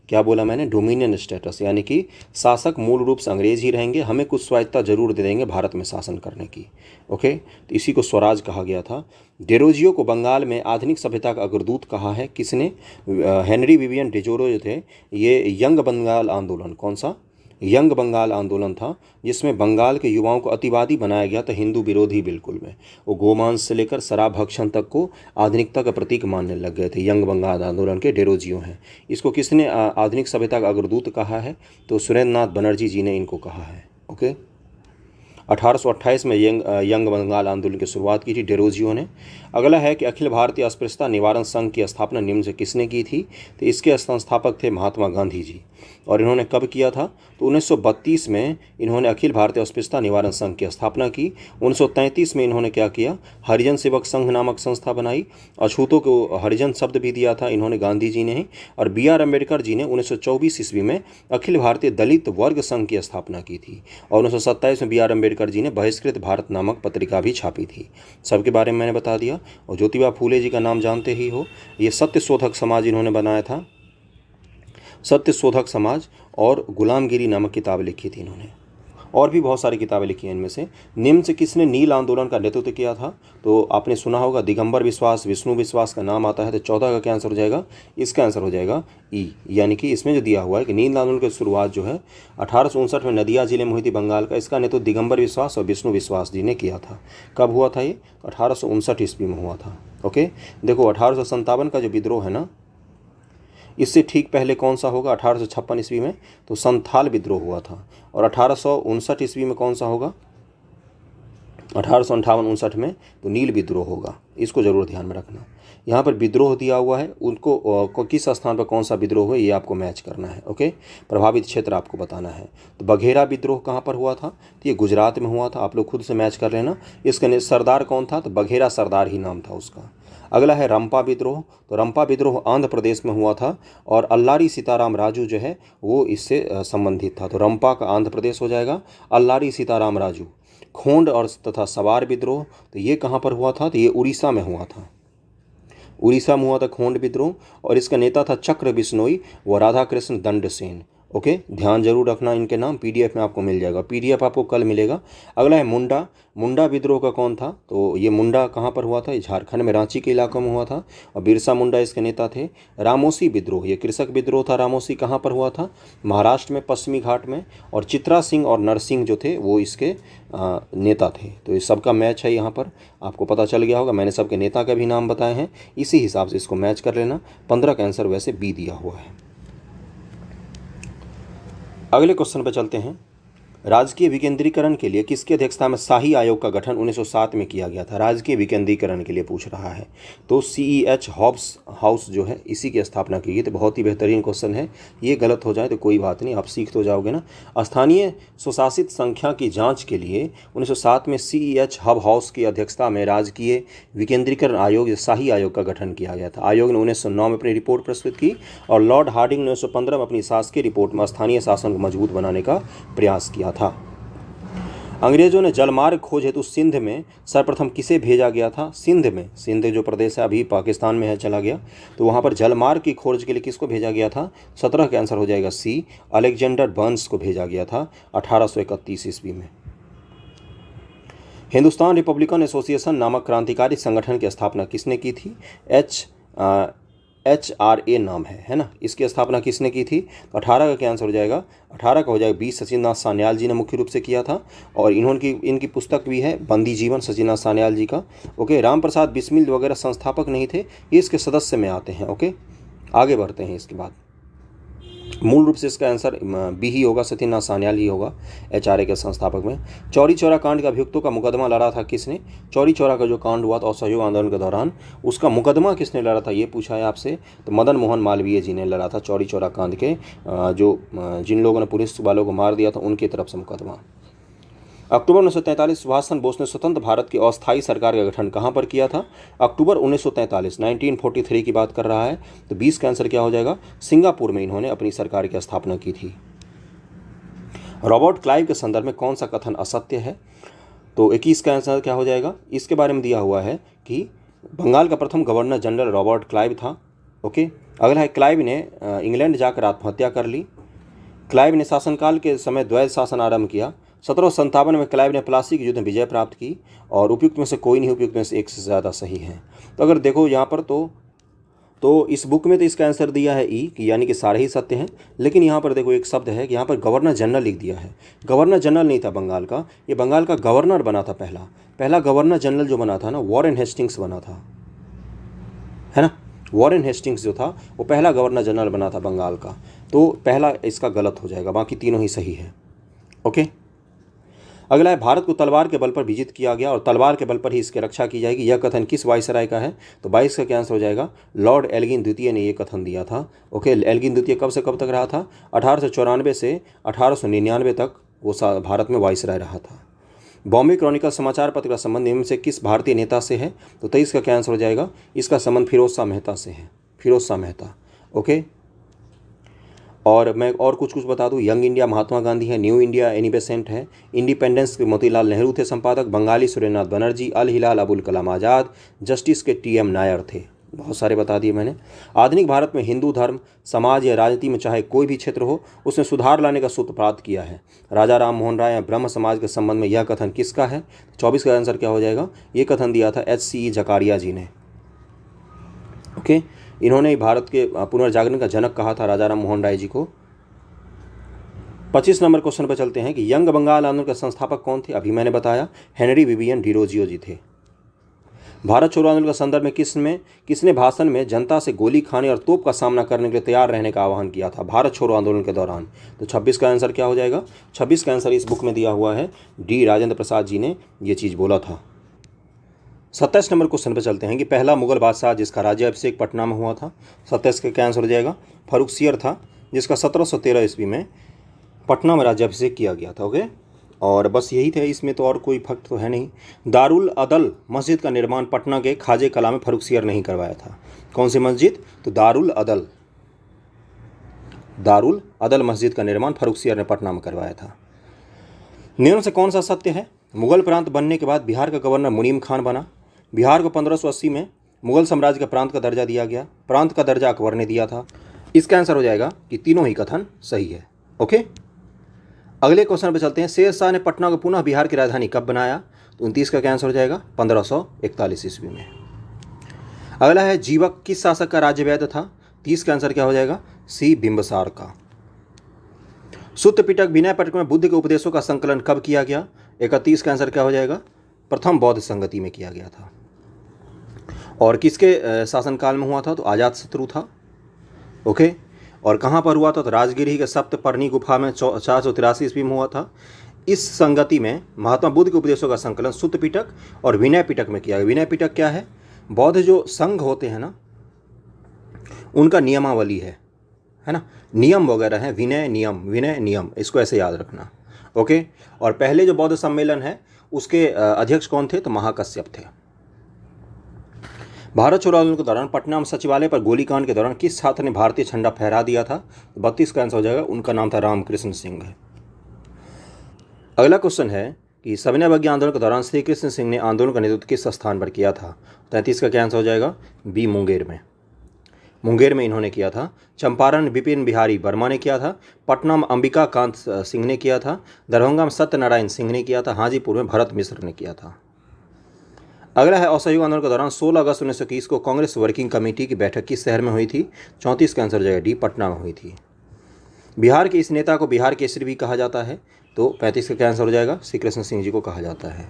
[SPEAKER 1] क्या बोला मैंने? डोमिनियन स्टेटस, यानी कि शासक मूल रूप से अंग्रेज ही रहेंगे, हमें कुछ स्वायत्ता जरूर दे देंगे भारत में शासन करने की। ओके, तो इसी को स्वराज कहा गया था। डेरोजियो को बंगाल में आधुनिक सभ्यता का अग्रदूत कहा है किसने? हेनरी विवियन डेरोजियो जो थे, ये यंग बंगाल आंदोलन, कौन सा? यंग बंगाल आंदोलन था जिसमें बंगाल के युवाओं को अतिवादी बनाया गया था, हिंदू विरोधी बिल्कुल में। वो गोमांस से लेकर शराब भक्षण तक को आधुनिकता का प्रतीक मानने लग गए थे। यंग बंगाल आंदोलन के डेरोजियो हैं। इसको किसने आधुनिक सभ्यता का अग्रदूत कहा है? तो सुरेंद्र नाथ बनर्जी जी ने इनको कहा है। ओके, 1828 में यंग बंगाल आंदोलन की शुरुआत की थी डेरोजियो ने। अगला है कि अखिल भारतीय अस्पृश्यता निवारण संघ की स्थापना निम्न से किसने की थी? तो इसके संस्थापक थे महात्मा गांधी जी। और इन्होंने कब किया था? तो 1932 में इन्होंने अखिल भारतीय अस्पृश्यता निवारण संघ की स्थापना की। 1933 में इन्होंने क्या किया? हरिजन सेवक संघ नामक संस्था बनाई। अछूतों को हरिजन शब्द भी दिया था इन्होंने, गांधी जी ने ही। और B.R. अम्बेडकर जी ने 1924 ईस्वी में अखिल भारतीय दलित वर्ग संघ की स्थापना की थी। और 1927 में B.R. अम्बेडकर जी ने बहिष्कृत भारत नामक पत्रिका भी छापी थी। सबके बारे में मैंने बता दिया। और ज्योतिबा फूले जी का नाम जानते ही हो, ये सत्य शोधक समाज इन्होंने बनाया था, सत्य शोधक समाज। और गुलामगिरी नामक किताब लिखी थी इन्होंने। और भी बहुत सारी किताबें लिखी हैं इनमें से। निम्न से किसने नील आंदोलन का नेतृत्व किया था? तो आपने सुना होगा दिगंबर विश्वास, विष्णु विश्वास का नाम आता है। तो 14 का क्या आंसर हो जाएगा? इसका आंसर हो जाएगा ई, यानी कि इसमें जो दिया हुआ है कि नील आंदोलन की शुरुआत जो है 1859 में नदिया जिले में हुई थी बंगाल का। इसका नेतृत्व दिगंबर विश्वास और विष्णु विश्वास जी ने किया था। कब हुआ था ये? 1859 ईस्वी में हुआ था। ओके, देखो 1857 का जो विद्रोह है ना, इससे ठीक पहले कौन सा होगा? 1856 ईस्वी में तो संथाल विद्रोह हुआ था। और 1859 ईस्वी में कौन सा होगा? 1858-59 में तो नील विद्रोह होगा। इसको जरूर ध्यान में रखना। यहाँ पर विद्रोह दिया हुआ है, उनको किस स्थान पर कौन सा विद्रोह हुआ ये आपको मैच करना है। ओके, प्रभावित क्षेत्र आपको बताना है। तो बघेरा विद्रोह कहाँ पर हुआ था? तो ये गुजरात में हुआ था। आप लोग खुद से मैच कर लेना। इसका सरदार कौन था? तो बघेरा सरदार ही नाम था उसका। अगला है रंपा विद्रोह। तो रंपा विद्रोह आंध्र प्रदेश में हुआ था और अल्लारी सीताराम राजू जो है वो इससे संबंधित था। तो रंपा का आंध्र प्रदेश हो जाएगा, अल्लारी सीताराम राजू। खोंड और तथा सवार विद्रोह, तो ये कहाँ पर हुआ था? तो ये उड़ीसा में हुआ था। उड़ीसा में हुआ था खोंड विद्रोह और इसका नेता था चक्र बिश्नोई व राधा कृष्ण दंड सेन। ओके, ध्यान जरूर रखना इनके नाम, पीडीएफ में आपको मिल जाएगा। पीडीएफ आपको कल मिलेगा। अगला है मुंडा। मुंडा विद्रोह का कौन था? तो ये मुंडा कहाँ पर हुआ था? ये झारखंड में रांची के इलाकों में हुआ था और बिरसा मुंडा इसके नेता थे। रामोसी विद्रोह, ये कृषक विद्रोह था। रामोसी कहाँ पर हुआ था? महाराष्ट्र में, पश्चिमी घाट में। और चित्रा सिंह और नरसिंह जो थे वो इसके नेता थे। तो इस सबका मैच है, यहाँ पर आपको पता चल गया होगा। मैंने सबके नेता का भी नाम बताए हैं, इसी हिसाब से इसको मैच कर लेना। 15 का आंसर वैसे बी दिया हुआ है। अगले क्वेश्चन पर चलते हैं। राजकीय विकेंद्रीकरण के लिए किसकी अध्यक्षता में शाही आयोग का गठन 1907 में किया गया था? राजकीय विकेंद्रीकरण के लिए पूछ रहा है। तो CEH हॉब्स हाउस जो है इसी की स्थापना की गई। तो बहुत ही बेहतरीन क्वेश्चन है। ये गलत हो जाए तो कोई बात नहीं, आप सीख तो जाओगे ना। स्थानीय स्वशासित संख्या की जांच के लिए 1907 में CEH हब हाउस की अध्यक्षता में राजकीय विकेंद्रीकरण आयोग या शाही आयोग का गठन किया गया था। आयोग ने 1909 में अपनी रिपोर्ट प्रस्तुत की और लॉर्ड हार्डिंग ने 1915 में अपनी शासकीय रिपोर्ट में स्थानीय शासन को मजबूत बनाने का प्रयास किया था। अंग्रेजों ने जलमार्ग खोज हेतु सिंध में सर्वप्रथम किसे भेजा गया था? सिंध में, सिंध जो प्रदेश है अभी पाकिस्तान में है, चला गया। तो वहाँ पर जलमार्ग की खोज के लिए किसको भेजा गया था? 17 का आंसर हो जाएगा सी, अलेक्जेंडर बर्न्स को भेजा गया था 1831 ईस्वी में। हिंदुस्तान रिपब्लिकन एसोसिएशन नामक क्रांतिकारी संगठन की स्थापना किसने की थी? HRA नाम है ना। इसकी स्थापना किसने की थी? तो 18 का क्या आंसर हो जाएगा? 18 का हो जाएगा बी सचिंद्रनाथ सान्याल जी ने मुख्य रूप से किया था। और इनकी पुस्तक भी है बंदी जीवन सचिंद्रनाथ सान्याल जी का। ओके, राम प्रसाद बिस्मिल वगैरह संस्थापक नहीं थे, ये इसके सदस्य में आते हैं। ओके, आगे बढ़ते हैं। इसके बाद मूल रूप से इसका आंसर बी ही होगा, सत्यनारायण सान्याल ही होगा HRA के संस्थापक में। चौरी चौरा कांड के अभियुक्तों का मुकदमा लड़ा था किसने? चौरी चौरा का जो कांड हुआ था असहयोग आंदोलन के दौरान, उसका मुकदमा किसने लड़ा था ये पूछा है आपसे। तो मदन मोहन मालवीय जी ने लड़ा था चौरी चौरा कांड के जिन लोगों ने पुलिस वालों को मार दिया था उनकी तरफ से मुकदमा। अक्टूबर 1943 सुभाष चंद्र बोस ने स्वतंत्र भारत की अस्थायी सरकार का गठन कहाँ पर किया था? अक्टूबर 1943 1943 की बात कर रहा है। तो 20 का आंसर क्या हो जाएगा? सिंगापुर में इन्होंने अपनी सरकार की स्थापना की थी। रॉबर्ट क्लाइव के संदर्भ में कौन सा कथन असत्य है? तो 21 का आंसर क्या हो जाएगा? इसके बारे में दिया हुआ है कि बंगाल का प्रथम गवर्नर जनरल रॉबर्ट क्लाइव था। ओके, अगला है क्लाइव ने इंग्लैंड जाकर आत्महत्या कर ली। क्लाइव ने शासनकाल के समय द्वैध शासन आरंभ किया। 1757 में क्लाइव ने प्लासी के युद्ध में विजय प्राप्त की। और उपयुक्त में से कोई नहीं, उपयुक्त में से एक से ज़्यादा सही है। तो अगर देखो यहाँ पर तो इस बुक में तो इसका आंसर दिया है ई कि यानी कि सारे ही सत्य हैं। लेकिन यहाँ पर देखो एक शब्द है कि यहाँ पर गवर्नर जनरल लिख दिया है। गवर्नर जनरल नहीं था बंगाल का, ये बंगाल का गवर्नर बना था। पहला गवर्नर जनरल जो बना था ना, वॉरेन हेस्टिंग्स बना था, है ना। वॉरेन हेस्टिंग्स जो था वो पहला गवर्नर जनरल बना था बंगाल का। तो पहला इसका गलत हो जाएगा, बाकी तीनों ही सही है। ओके, अगला है भारत को तलवार के बल पर विजित किया गया और तलवार के बल पर ही इसकी रक्षा की जाएगी, यह कथन किस वायसराय का है? तो 22 का क्या आंसर हो जाएगा? लॉर्ड एल्गिन द्वितीय ने यह कथन दिया था। ओके, एल्गिन द्वितीय कब से कब तक रहा था? 1894 से 1899 तक वो भारत में वायसराय रहा था। बॉम्बे क्रॉनिकल समाचार पत्र का संबंध निम्न से किस भारतीय नेता से है? तो 23 का क्या आंसर हो जाएगा? इसका संबंध फिरोज शाह मेहता से है, फिरोज शाह मेहता। ओके, और मैं और कुछ बता दूं, यंग इंडिया महात्मा गांधी है, न्यू इंडिया एनी बेसेंट है, इंडिपेंडेंस के मोतीलाल नेहरू थे संपादक, बंगाली सुरेंद्रनाथ बनर्जी, अल हिलाल अबुल कलाम आज़ाद, जस्टिस के TM नायर थे। बहुत सारे बता दिए मैंने। आधुनिक भारत में हिंदू धर्म, समाज या राजनीति में चाहे कोई भी क्षेत्र हो, उसने सुधार लाने का सूत्र प्राप्त किया है। राजा राम मोहन राय या ब्रह्म समाज के संबंध में यह कथन किसका है? 24 का आंसर क्या हो जाएगा? ये कथन दिया था HCE जकारिया जी ने। ओके, इन्होंने भारत के पुनर्जागरण का जनक कहा था राजा राम मोहन राय जी को। 25 नंबर क्वेश्चन पर चलते हैं कि यंग बंगाल आंदोलन के संस्थापक कौन थे? अभी मैंने बताया हेनरी विवियन डिरोजियो जी थे। भारत छोड़ो आंदोलन के संदर्भ में किसने भाषण में जनता से गोली खाने और तोप का सामना करने के लिए तैयार रहने का आह्वान किया था भारत छोड़ो आंदोलन के दौरान? तो 26 का आंसर क्या हो जाएगा? 26 का आंसर इस बुक में दिया हुआ है, D राजेंद्र प्रसाद जी ने ये चीज़ बोला था। 27 नंबर क्वेश्चन पर चलते हैं कि पहला मुगल बादशाह जिसका राज्याभिषेक पटना में हुआ था, 27 का क्या आंसर हो जाएगा? फर्रुखसियर था, जिसका 1713 ईस्वी में पटना में राज्याभिषेक किया गया था। ओके, और बस यही थे, इसमें तो और कोई फर्क तो है नहीं। दारुल अदल मस्जिद का निर्माण पटना के खाजे कला में फर्रुखसियर नहीं करवाया था। कौन सी मस्जिद? तो दारुल अदल मस्जिद का निर्माण फर्रुखसियर ने पटना में करवाया था। निम्न से कौन सा सत्य है? मुगल प्रांत बनने के बाद बिहार का गवर्नर मुनीम खान बना। बिहार को 1580 में मुगल साम्राज्य का प्रांत का दर्जा दिया गया। प्रांत का दर्जा अकबर ने दिया था। इसका आंसर हो जाएगा कि तीनों ही कथन सही है। ओके, अगले क्वेश्चन पर चलते हैं। शेर शाह ने पटना को पुनः बिहार की राजधानी कब बनाया? तो 29 का क्या आंसर हो जाएगा? 1541 ईस्वी में। अगला है जीवक किस शासक का राज्य वैध था? 30 का आंसर क्या हो जाएगा? C बिंबसार का। सुत्त पिटक विनय पिटक में बुद्ध के उपदेशों का संकलन कब किया गया? 31 का आंसर क्या हो जाएगा? प्रथम बौद्ध संगति में किया गया था। और किसके शासनकाल में हुआ था? तो अजातशत्रु था। ओके, और कहाँ पर हुआ था? तो राजगिरी के सप्तपर्णी गुफा में 483 ईस्वी में हुआ था। इस संगति में महात्मा बुद्ध के उपदेशों का संकलन सुत्त पिटक और विनय पिटक में किया गया। विनय पिटक क्या है? बौद्ध जो संघ होते हैं ना, उनका नियमावली है ना, नियम वगैरह है, विनय नियम, इसको ऐसे याद रखना। ओके, और पहले जो बौद्ध सम्मेलन है उसके अध्यक्ष कौन थे? तो महाकश्यप थे। भारत छोड़ो आंदोलन के दौरान पटना में सचिवालय पर गोलीकांड के दौरान किस छात्र ने भारतीय झंडा फहरा दिया था? 32 का आंसर हो जाएगा, उनका नाम था रामकृष्ण सिंह। अगला क्वेश्चन है कि सविनय अवज्ञा आंदोलन के दौरान श्री कृष्ण सिंह ने आंदोलन का नेतृत्व किस स्थान पर किया था? 33 का क्या आंसर हो जाएगा? बी मुंगेर में इन्होंने किया था। चंपारण विपिन बिहारी वर्मा ने किया था। पटना में अंबिका कांत सिंह ने किया था। दरभंगा में सत्यनारायण सिंह ने किया था। हाजीपुर में भरत मिश्र ने किया था। अगला है असहयोग आंदोलन के दौरान 16 अगस्त 1921 को कांग्रेस वर्किंग कमेटी की बैठक किस शहर में हुई थी? 34 का आंसर हो जाएगा डी, पटना में हुई थी। बिहार के इस नेता को बिहार केसरी भी कहा जाता है, तो 35 का क्या आंसर हो जाएगा? श्री कृष्ण सिंह जी को कहा जाता है।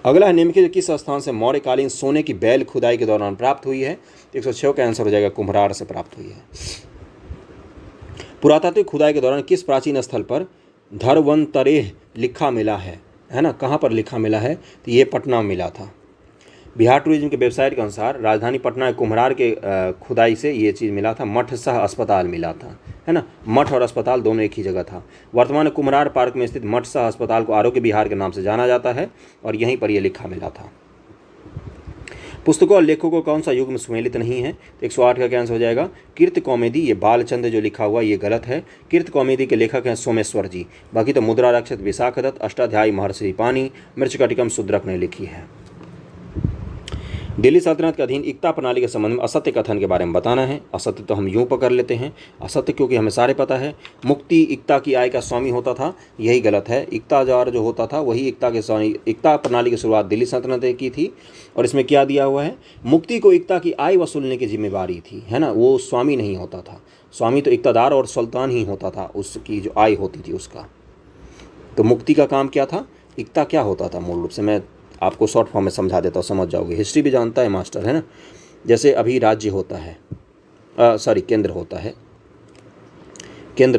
[SPEAKER 1] अगला है निम्नलिखित किस स्थान से मौर्यकालीन सोने की बैल खुदाई के दौरान प्राप्त हुई है? 106 का आंसर हो जाएगा कुम्भरार से प्राप्त हुई है। पुरातात्विक खुदाई के दौरान किस प्राचीन स्थल पर धरवंतरेह लिखा मिला है ना? कहाँ पर लिखा मिला है? तो ये पटना में मिला था। बिहार टूरिज्म के वेबसाइट के अनुसार राजधानी पटना कुम्भरार के खुदाई से ये चीज़ मिला था। मठ सह अस्पताल मिला था, है ना? मठ और अस्पताल दोनों एक ही जगह था। वर्तमान कुम्भरार पार्क में स्थित मठ सह अस्पताल को आरोग्य विहार के नाम से जाना जाता है और यहीं पर यह लिखा मिला था। पुस्तकों और लेखों को कौन सा युग में सुमेलित नहीं है? तो 108 का क्या आंसर हो जाएगा? कीर्त कौमेदी। ये बालचंद्र जो लिखा हुआ ये गलत है। कीर्त कौमेदी के लेखक हैं सोमेश्वर जी। बाकी तो मुद्रा रक्षक विशाख दत्त, अष्टाध्यायी महर्षि पानी, मृच्छकटिकम शूद्रक ने लिखी है। दिल्ली सल्तनत के अधीन इक्ता प्रणाली के संबंध में असत्य कथन के बारे में बताना है। असत्य तो हम यूं पकड़ लेते हैं, असत्य क्योंकि हमें सारे पता है। मुक्ति इक्ता की आय का स्वामी होता था, यही गलत है। इक्ताजार जो होता था वही इक्ता के स्वामी। इक्ता प्रणाली की शुरुआत दिल्ली सल्तनत ने की थी और इसमें क्या दिया हुआ है? मुक्ति को इक्ता की आय वसूलने की जिम्मेवारी थी, है ना? वो स्वामी नहीं होता था। स्वामी तो इक्तादार और सुल्तान ही होता था, उसकी जो आय होती थी उसका। तो मुक्ति का काम क्या था? इक्ता क्या होता था मूल रूप से? मैं आपको शॉर्ट फॉर्म में समझा देता हूँ, समझ जाओगे। हिस्ट्री भी जानता है मास्टर, है ना? जैसे अभी राज्य होता है, केंद्र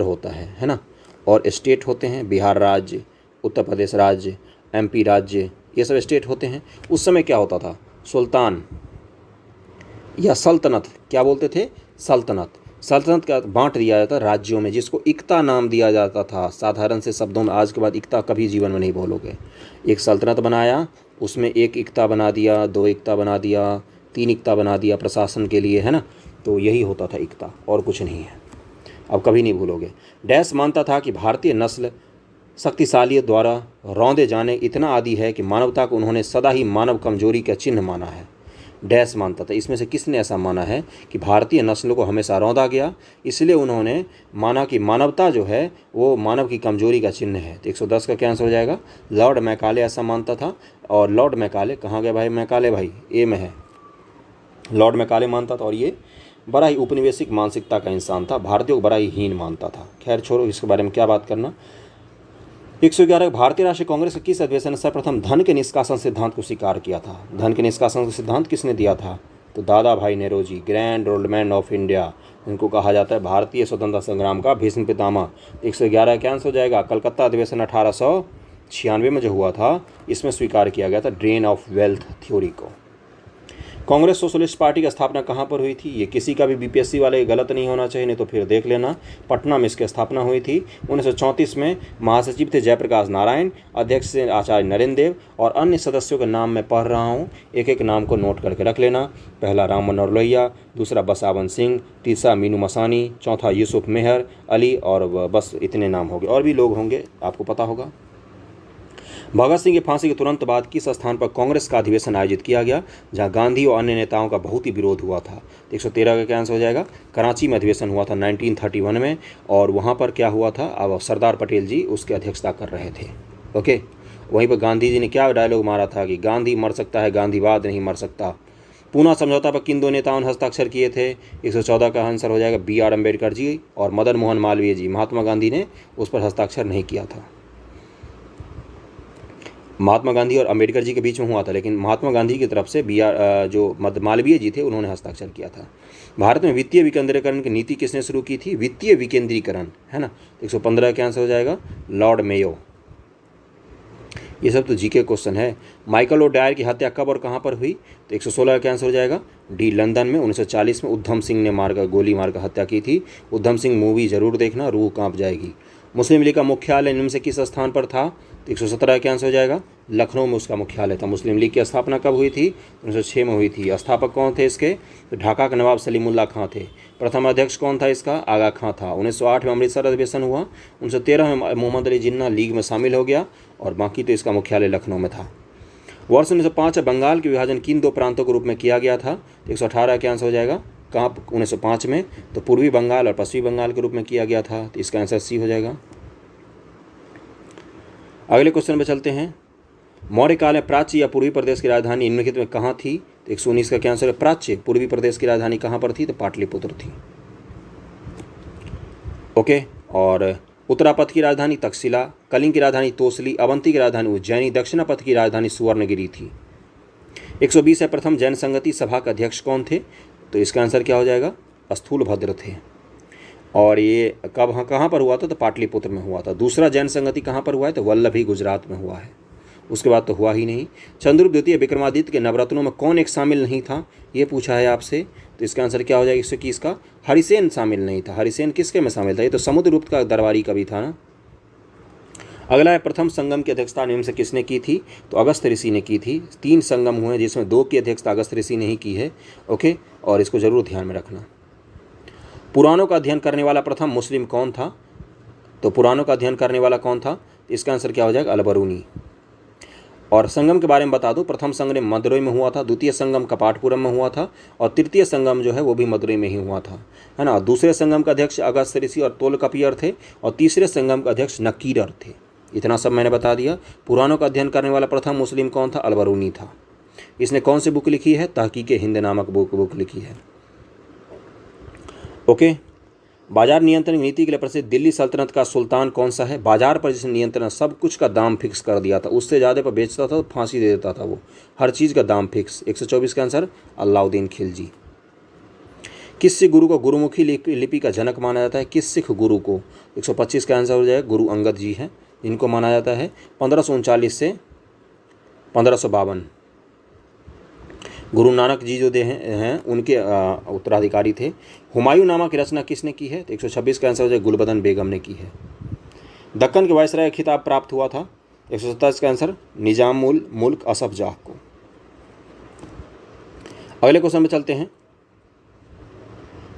[SPEAKER 1] होता है ना? और स्टेट होते हैं, बिहार राज्य, उत्तर प्रदेश राज्य, एमपी राज्य, ये सब स्टेट होते हैं। उस समय क्या होता था? सुल्तान या सल्तनत, क्या बोलते थे? सल्तनत का बांट दिया जाता राज्यों में, जिसको इक्ता नाम दिया जाता था। साधारण से शब्दों में आज के बाद इक्ता कभी जीवन में नहीं बोलोगे। एक सल्तनत बनाया, उसमें एक इक्ता बना दिया, 2 इक्ता बना दिया, 3 इक्ता बना दिया प्रशासन के लिए, है ना? तो यही होता था इक्ता, और कुछ नहीं है। अब कभी नहीं भूलोगे। डैश मानता था कि भारतीय नस्ल शक्तिशाली द्वारा रौंदे जाने इतना आदी है कि मानवता को उन्होंने सदा ही मानव कमजोरी का चिन्ह माना है। डैश मानता था, इसमें से किसने ऐसा माना है कि भारतीय नस्लों को हमेशा रौंदा गया, इसलिए उन्होंने माना कि मानवता जो है वो मानव की कमजोरी का चिन्ह है। तो 110 का क्या आंसर हो जाएगा? लॉर्ड मैकाले ऐसा मानता था। और लॉर्ड मैकाले कहाँ गए भाई? मैकाले भाई ए में है। लॉर्ड मैकाले मानता था और ये बड़ा ही उपनिवेशिक मानसिकता का इंसान था, भारतीयों को बड़ा ही हीन मानता था। खैर छोड़ो, इसके बारे में क्या बात करना। 111 भारतीय राष्ट्रीय कांग्रेस के किस अधिवेशन ने सर्वप्रथम धन के निष्कासन सिद्धांत को स्वीकार किया था? धन के निष्कासन का सिद्धांत किसने दिया था? तो दादा भाई Nehru, grand old man of India, इनको कहा जाता है भारतीय स्वतंत्रता संग्राम का भीष्म पितामह। 111 का आंसर हो जाएगा कलकत्ता अधिवेशन 1896 में जो हुआ था, इसमें स्वीकार किया गया था ड्रेन ऑफ वेल्थ थ्योरी को। कांग्रेस सोशलिस्ट पार्टी की स्थापना कहाँ पर हुई थी? ये किसी का भी बीपीएससी वाले गलत नहीं होना चाहिए, नहीं तो फिर देख लेना। पटना में इसकी स्थापना हुई थी 1934 में। महासचिव थे जयप्रकाश नारायण, अध्यक्ष थे आचार्य नरेंद्र देव, और अन्य सदस्यों के नाम मैं पढ़ रहा हूँ, एक एक नाम को नोट करके रख लेना। पहला राम मनोहर लोहिया, दूसरा बसावन सिंह, तीसरा मीनू मसानी, चौथा यूसुफ मेहर अली, और बस इतने नाम होंगे, और भी लोग होंगे, आपको पता होगा। भगत सिंह की फांसी के तुरंत बाद किस स्थान पर कांग्रेस का अधिवेशन आयोजित किया गया जहां गांधी और अन्य नेताओं का बहुत ही विरोध हुआ था? 113 का क्या आंसर हो जाएगा? कराची में अधिवेशन हुआ था 1931 में, और वहां पर क्या हुआ था? अब सरदार पटेल जी उसकी अध्यक्षता कर रहे थे। ओके, वहीं पर गांधी जी ने क्या डायलॉग मारा था कि गांधी मर सकता है, गांधीवाद नहीं मर सकता। पूना समझौता पर किन दो नेताओं ने हस्ताक्षर किए थे? 114 का आंसर हो जाएगा BR अम्बेडकर जी और मदन मोहन मालवीय जी। महात्मा गांधी ने उस पर हस्ताक्षर नहीं किया था। महात्मा गांधी और अम्बेडकर जी के बीच में हुआ था, लेकिन महात्मा गांधी की तरफ से जो मालवीय जी थे उन्होंने हस्ताक्षर किया था। भारत में वित्तीय विकेंद्रीकरण की नीति किसने शुरू की थी? वित्तीय विकेंद्रीकरण, है ना? 115 का आंसर हो जाएगा लॉर्ड मेयो। ये सब तो जीके क्वेश्चन है। माइकल और डायर की हत्या कब और कहाँ पर हुई? तो 116 का आंसर हो जाएगा डी, लंदन में 1940 में उद्धम सिंह ने गोली मारकर हत्या की थी। उद्धम सिंह मूवी जरूर देखना, रूह कांप जाएगी। मुस्लिम लीग का मुख्यालय निम्न से किस स्थान पर था? तो 117 का आंसर हो जाएगा लखनऊ में उसका मुख्यालय था। मुस्लिम लीग की स्थापना कब हुई थी? 1906 में हुई थी। स्थापक कौन थे इसके? तो ढाका के नवाब सलीमुल्लाह खां थे। प्रथम अध्यक्ष कौन था इसका? आगा खां था। 1908 में अमृतसर अधिवेशन हुआ। 1913 में मोहम्मद अली जिन्ना लीग में शामिल हो गया, और बाकी तो इसका मुख्यालय लखनऊ में था। वर्ष 1905 बंगाल के विभाजन किन दो प्रांतों के रूप में किया गया था? 118 का आंसर हो जाएगा कहाँ? 1905 में तो पूर्वी बंगाल और पश्चिमी बंगाल के रूप में किया गया था, तो इसका आंसर सी हो जाएगा। अगले क्वेश्चन में चलते हैं। मौर्य काल में प्राच्य या पूर्वी प्रदेश की राजधानी निम्नलिखित में कहाँ थी? तो 119 का क्या आंसर है? प्राच्य। पूर्वी प्रदेश की राजधानी कहाँ पर थी? तो पाटलिपुत्र थी। ओके। और उत्तरापथ की राजधानी तक्षशिला, कलिंग की राजधानी तोसली, अवंती की राजधानी उज्जैनी, दक्षिणापथ की राजधानी सुवर्णगिरी थी। 120 है, प्रथम जैन संगति सभा के अध्यक्ष कौन थे? तो इसका आंसर क्या हो जाएगा? स्थूलभद्र थे। और ये कहाँ पर हुआ था? तो पाटलिपुत्र में हुआ था। दूसरा जैन संगति कहाँ पर हुआ है? तो वल्लभी गुजरात में हुआ है। उसके बाद तो हुआ ही नहीं। चंद्रगुप्त द्वितीय विक्रमादित्य के नवरत्नों में कौन एक शामिल नहीं था? ये पूछा है आपसे। तो इसका आंसर क्या हो जाएगा 121 का? हरिसेन शामिल नहीं था। हरिसेन किसके में शामिल था? ये तो समुद्रगुप्त का दरबारी कवि था ना। अगला है, प्रथम संगम की अध्यक्षता निम्न से किसने की थी? तो अगस्त ऋषि ने की थी। 3 संगम हुए जिसमें 2 की अध्यक्षता अगस्त ऋषि ने ही की है। ओके, और इसको जरूर ध्यान में रखना। पुराणों का अध्ययन करने वाला प्रथम मुस्लिम कौन था? तो पुराणों का अध्ययन करने वाला कौन था? इसका आंसर क्या हो जाएगा? अलबरूनी। और संगम के बारे में बता दूं, प्रथम संगम मदुरई में हुआ था, द्वितीय संगम कपाटपुरम में हुआ था, और तृतीय संगम जो है वो भी मदुरई में ही हुआ था, है ना। दूसरे संगम का अध्यक्ष अगस्त ऋषि और तोलकापियर थे, और तीसरे संगम का अध्यक्ष नकीरर थे। इतना सब मैंने बता दिया। पुराणों का अध्ययन करने वाला प्रथम मुस्लिम कौन था? अलबरूनी था। इसने कौन सी बुक लिखी है? तहकीक हिंद नामक बुक लिखी है। ओके। बाजार नियंत्रण नीति के लिए प्रसिद्ध दिल्ली सल्तनत का सुल्तान कौन सा है? बाजार पर जिसने नियंत्रण, सब कुछ का दाम फिक्स कर दिया था, उससे ज़्यादा पर बेचता था तो फांसी दे देता था वो, हर चीज़ का दाम फिक्स। 124 का आंसर अलाउद्दीन खिलजी। किस सिख गुरु को गुरुमुखी लिपि का जनक माना जाता है? किस सिख गुरु को? 125 का आंसर हो जाएगा गुरु अंगद जी हैं, जिनको माना जाता है 1539 से 1552। गुरु नानक जी जो हैं उनके उत्तराधिकारी थे। हुमायूं नामा की रचना किसने की है? तो 126 का आंसर हो जाए गुलबदन बेगम ने की है। दक्कन के वायसराय खिताब प्राप्त हुआ था? 127 का आंसर निजामुल मुल्क असफ जाह को। अगले क्वेश्चन में चलते हैं।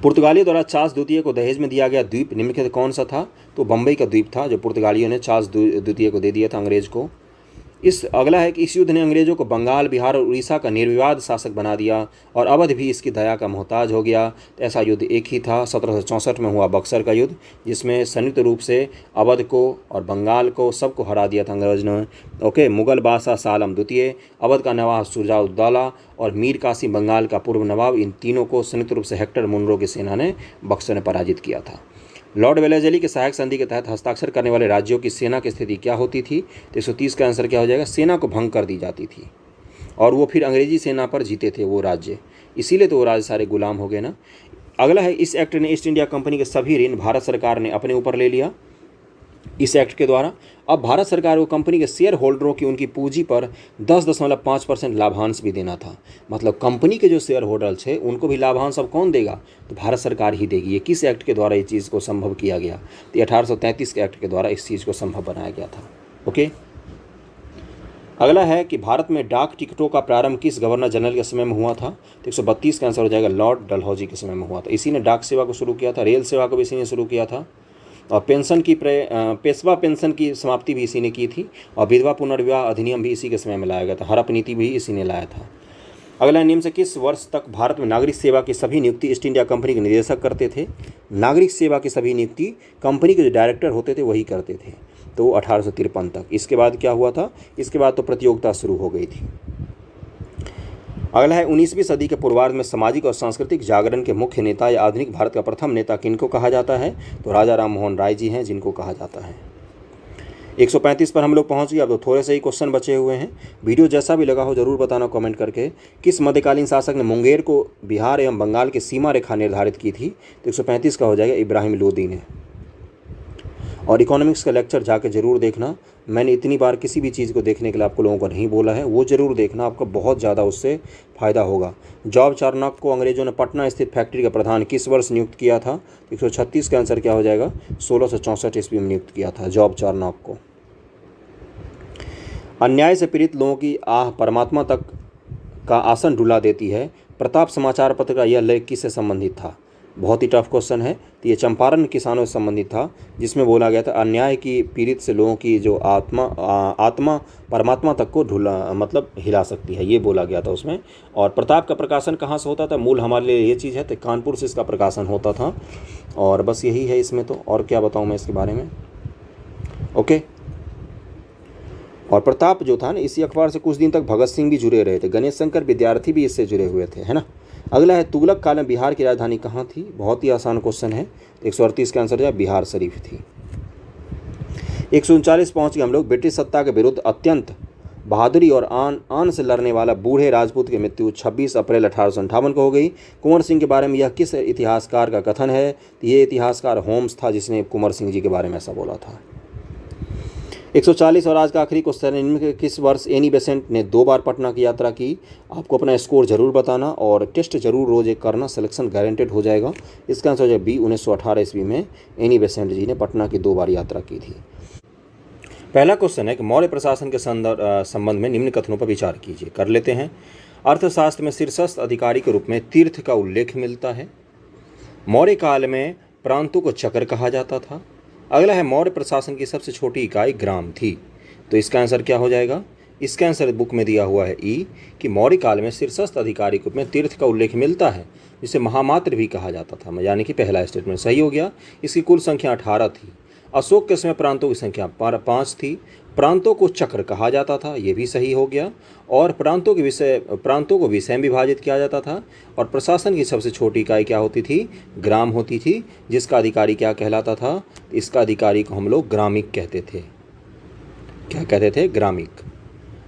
[SPEAKER 1] पुर्तगालियों द्वारा चार्ल्स द्वितीय को दहेज में दिया गया द्वीप निम्नलिखित कौन सा था? तो बम्बई का द्वीप था, जो पुर्तगालियों ने चार्ल्स द्वितीय को दे दिया था अंग्रेज को। अगला है कि इस युद्ध ने अंग्रेजों को बंगाल, बिहार और उड़ीसा का निर्विवाद शासक बना दिया और अवध भी इसकी दया का मोहताज हो गया। तो ऐसा युद्ध एक ही था, 1764 में हुआ बक्सर का युद्ध, जिसमें संयुक्त रूप से अवध को और बंगाल को सबको हरा दिया था अंग्रेज ने। ओके। मुगल बादशाह शाह आलम द्वितीय, अवध का नवाब शुजाउद्दौला और मीर कासिम बंगाल का पूर्व नवाब, इन तीनों को संयुक्त रूप से हेक्टर मुनरो की सेना ने बक्सर में पराजित किया था। लॉर्ड वेलेजली के सहायक संधि के तहत हस्ताक्षर करने वाले राज्यों की सेना की स्थिति क्या होती थी? तो 130 का आंसर क्या हो जाएगा? सेना को भंग कर दी जाती थी और वो फिर अंग्रेजी सेना पर जीते थे वो राज्य, इसीलिए तो वो राज्य सारे गुलाम हो गए ना। अगला है, इस एक्ट ने ईस्ट इंडिया कंपनी के सभी ऋण भारत सरकार ने अपने ऊपर ले लिया। इस एक्ट के द्वारा अब भारत सरकार को कंपनी के शेयर होल्डरों की उनकी पूंजी पर 10.5% लाभांश भी देना था। मतलब कंपनी के जो शेयर होल्डर थे उनको भी लाभांश अब कौन देगा? तो भारत सरकार ही देगी। ये किस एक्ट के द्वारा इस चीज़ को संभव किया गया? तो 1833 के एक्ट के द्वारा इस चीज़ को संभव बनाया गया था। ओके। अगला है कि भारत में डाक टिकटों का प्रारंभ किस गवर्नर जनरल के समय में हुआ था? तो 132 का आंसर हो जाएगा लॉर्ड डलहौजी के समय में हुआ था। इसी ने डाक सेवा को शुरू किया था, रेल सेवा को भी इसी ने शुरू किया था, और पेशवा पेंशन की समाप्ति भी इसी ने की थी, और विधवा पुनर्विवाह अधिनियम भी इसी के समय में लाया गया था। हड़प नीति भी इसी ने लाया था। अगला, निम्न से किस वर्ष तक भारत में नागरिक सेवा की सभी नियुक्ति ईस्ट इंडिया कंपनी के निदेशक करते थे? नागरिक सेवा की सभी नियुक्ति कंपनी के जो डायरेक्टर होते थे वही करते थे, तो 1853 तक। इसके बाद क्या हुआ था? इसके बाद तो प्रतियोगिता शुरू हो गई थी। अगला है, 19वीं सदी के पूर्वार्ध में सामाजिक और सांस्कृतिक जागरण के मुख्य नेता या आधुनिक भारत का प्रथम नेता किनको कहा जाता है? तो राजा राम मोहन राय जी हैं जिनको कहा जाता है। 135 पर हम लोग पहुंच गए। अब तो थोड़े से ही क्वेश्चन बचे हुए हैं। वीडियो जैसा भी लगा हो जरूर बताना कमेंट करके। किस मध्यकालीन शासक ने मुंगेर को बिहार एवं बंगाल की सीमा रेखा निर्धारित की थी? तो 135 का हो जाएगा इब्राहिम लोदी ने। और इकोनॉमिक्स का लेक्चर जाके ज़रूर देखना। मैंने इतनी बार किसी भी चीज़ को देखने के लिए आपको लोगों को नहीं बोला है, वो ज़रूर देखना, आपका बहुत ज़्यादा उससे फ़ायदा होगा। जॉब चार्नॉक को अंग्रेजों ने पटना स्थित फैक्ट्री का प्रधान किस वर्ष नियुक्त किया था? 136 का आंसर क्या हो जाएगा? 1664 ईस्वी में नियुक्त किया था जॉब चार्नॉक को। अन्याय से पीड़ित लोगों की आह परमात्मा तक का आसन डुला देती है। प्रताप समाचार पत्र का यह लेख किससे संबंधित था? बहुत ही टफ क्वेश्चन है। तो ये चंपारण किसानों से संबंधित था, जिसमें बोला गया था अन्याय की पीड़ित से लोगों की जो आत्मा परमात्मा तक को हिला सकती है, ये बोला गया था उसमें। और प्रताप का प्रकाशन कहाँ से होता था? मूल हमारे लिए ये चीज़ है, तो कानपुर से इसका प्रकाशन होता था। और बस यही है इसमें, तो और क्या बताऊँ मैं इसके बारे में। ओके। और प्रताप जो था ना, इसी अखबार से कुछ दिन तक भगत सिंह भी जुड़े रहे थे, गणेश शंकर विद्यार्थी भी इससे जुड़े हुए थे, है ना। अगला है तुगलक काल में बिहार की राजधानी कहाँ थी। बहुत ही आसान क्वेश्चन है। 138 का आंसर जो है बिहार शरीफ थी। 139 पहुँच गए हम लोग। ब्रिटिश सत्ता के विरुद्ध अत्यंत बहादुरी और आन से लड़ने वाला बूढ़े राजपूत की मृत्यु 26 अप्रैल 1858 को हो गई। कुंवर सिंह के बारे में यह किस इतिहासकार का कथन है। ये इतिहासकार होम्स था, जिसने कुंवर सिंह जी के बारे में ऐसा बोला था। 140 और आज का आखिरी क्वेश्चन है। इनमें के किस वर्ष एनी बेसेंट ने 2 बार पटना की यात्रा की। आपको अपना स्कोर जरूर बताना और टेस्ट जरूर रोज एक करना, सिलेक्शन गारंटेड हो जाएगा। इसका आंसर है बी, 1918 ईस्वी में एनी बेसेंट जी ने पटना की 2 बार यात्रा की थी। पहला क्वेश्चन है कि मौर्य प्रशासन के संबंध में निम्न कथनों पर विचार कीजिए। कर लेते हैं। अर्थशास्त्र में शीर्षस्थ अधिकारी के रूप में तीर्थ का उल्लेख मिलता है। मौर्य काल में प्रांतों को चक्र कहा जाता था। अगला है मौर्य प्रशासन की सबसे छोटी इकाई ग्राम थी। तो इसका आंसर क्या हो जाएगा। इसका आंसर बुक में दिया हुआ है ई, कि मौर्य काल में शीर्षस्थ अधिकारी के रूप में तीर्थ का उल्लेख मिलता है, जिसे महामात्र भी कहा जाता था, यानी कि पहला स्टेटमेंट सही हो गया। इसकी कुल संख्या 18 थी। अशोक के समय प्रांतों की संख्या 5 थी। प्रांतों को चक्र कहा जाता था, ये भी सही हो गया। और प्रांतों को विषय में विभाजित किया जाता था। और प्रशासन की सबसे छोटी इकाई क्या होती थी, ग्राम होती थी, जिसका अधिकारी क्या कहलाता था, इसका अधिकारी को हम लोग ग्रामिक कहते थे। क्या कहते थे, ग्रामिक।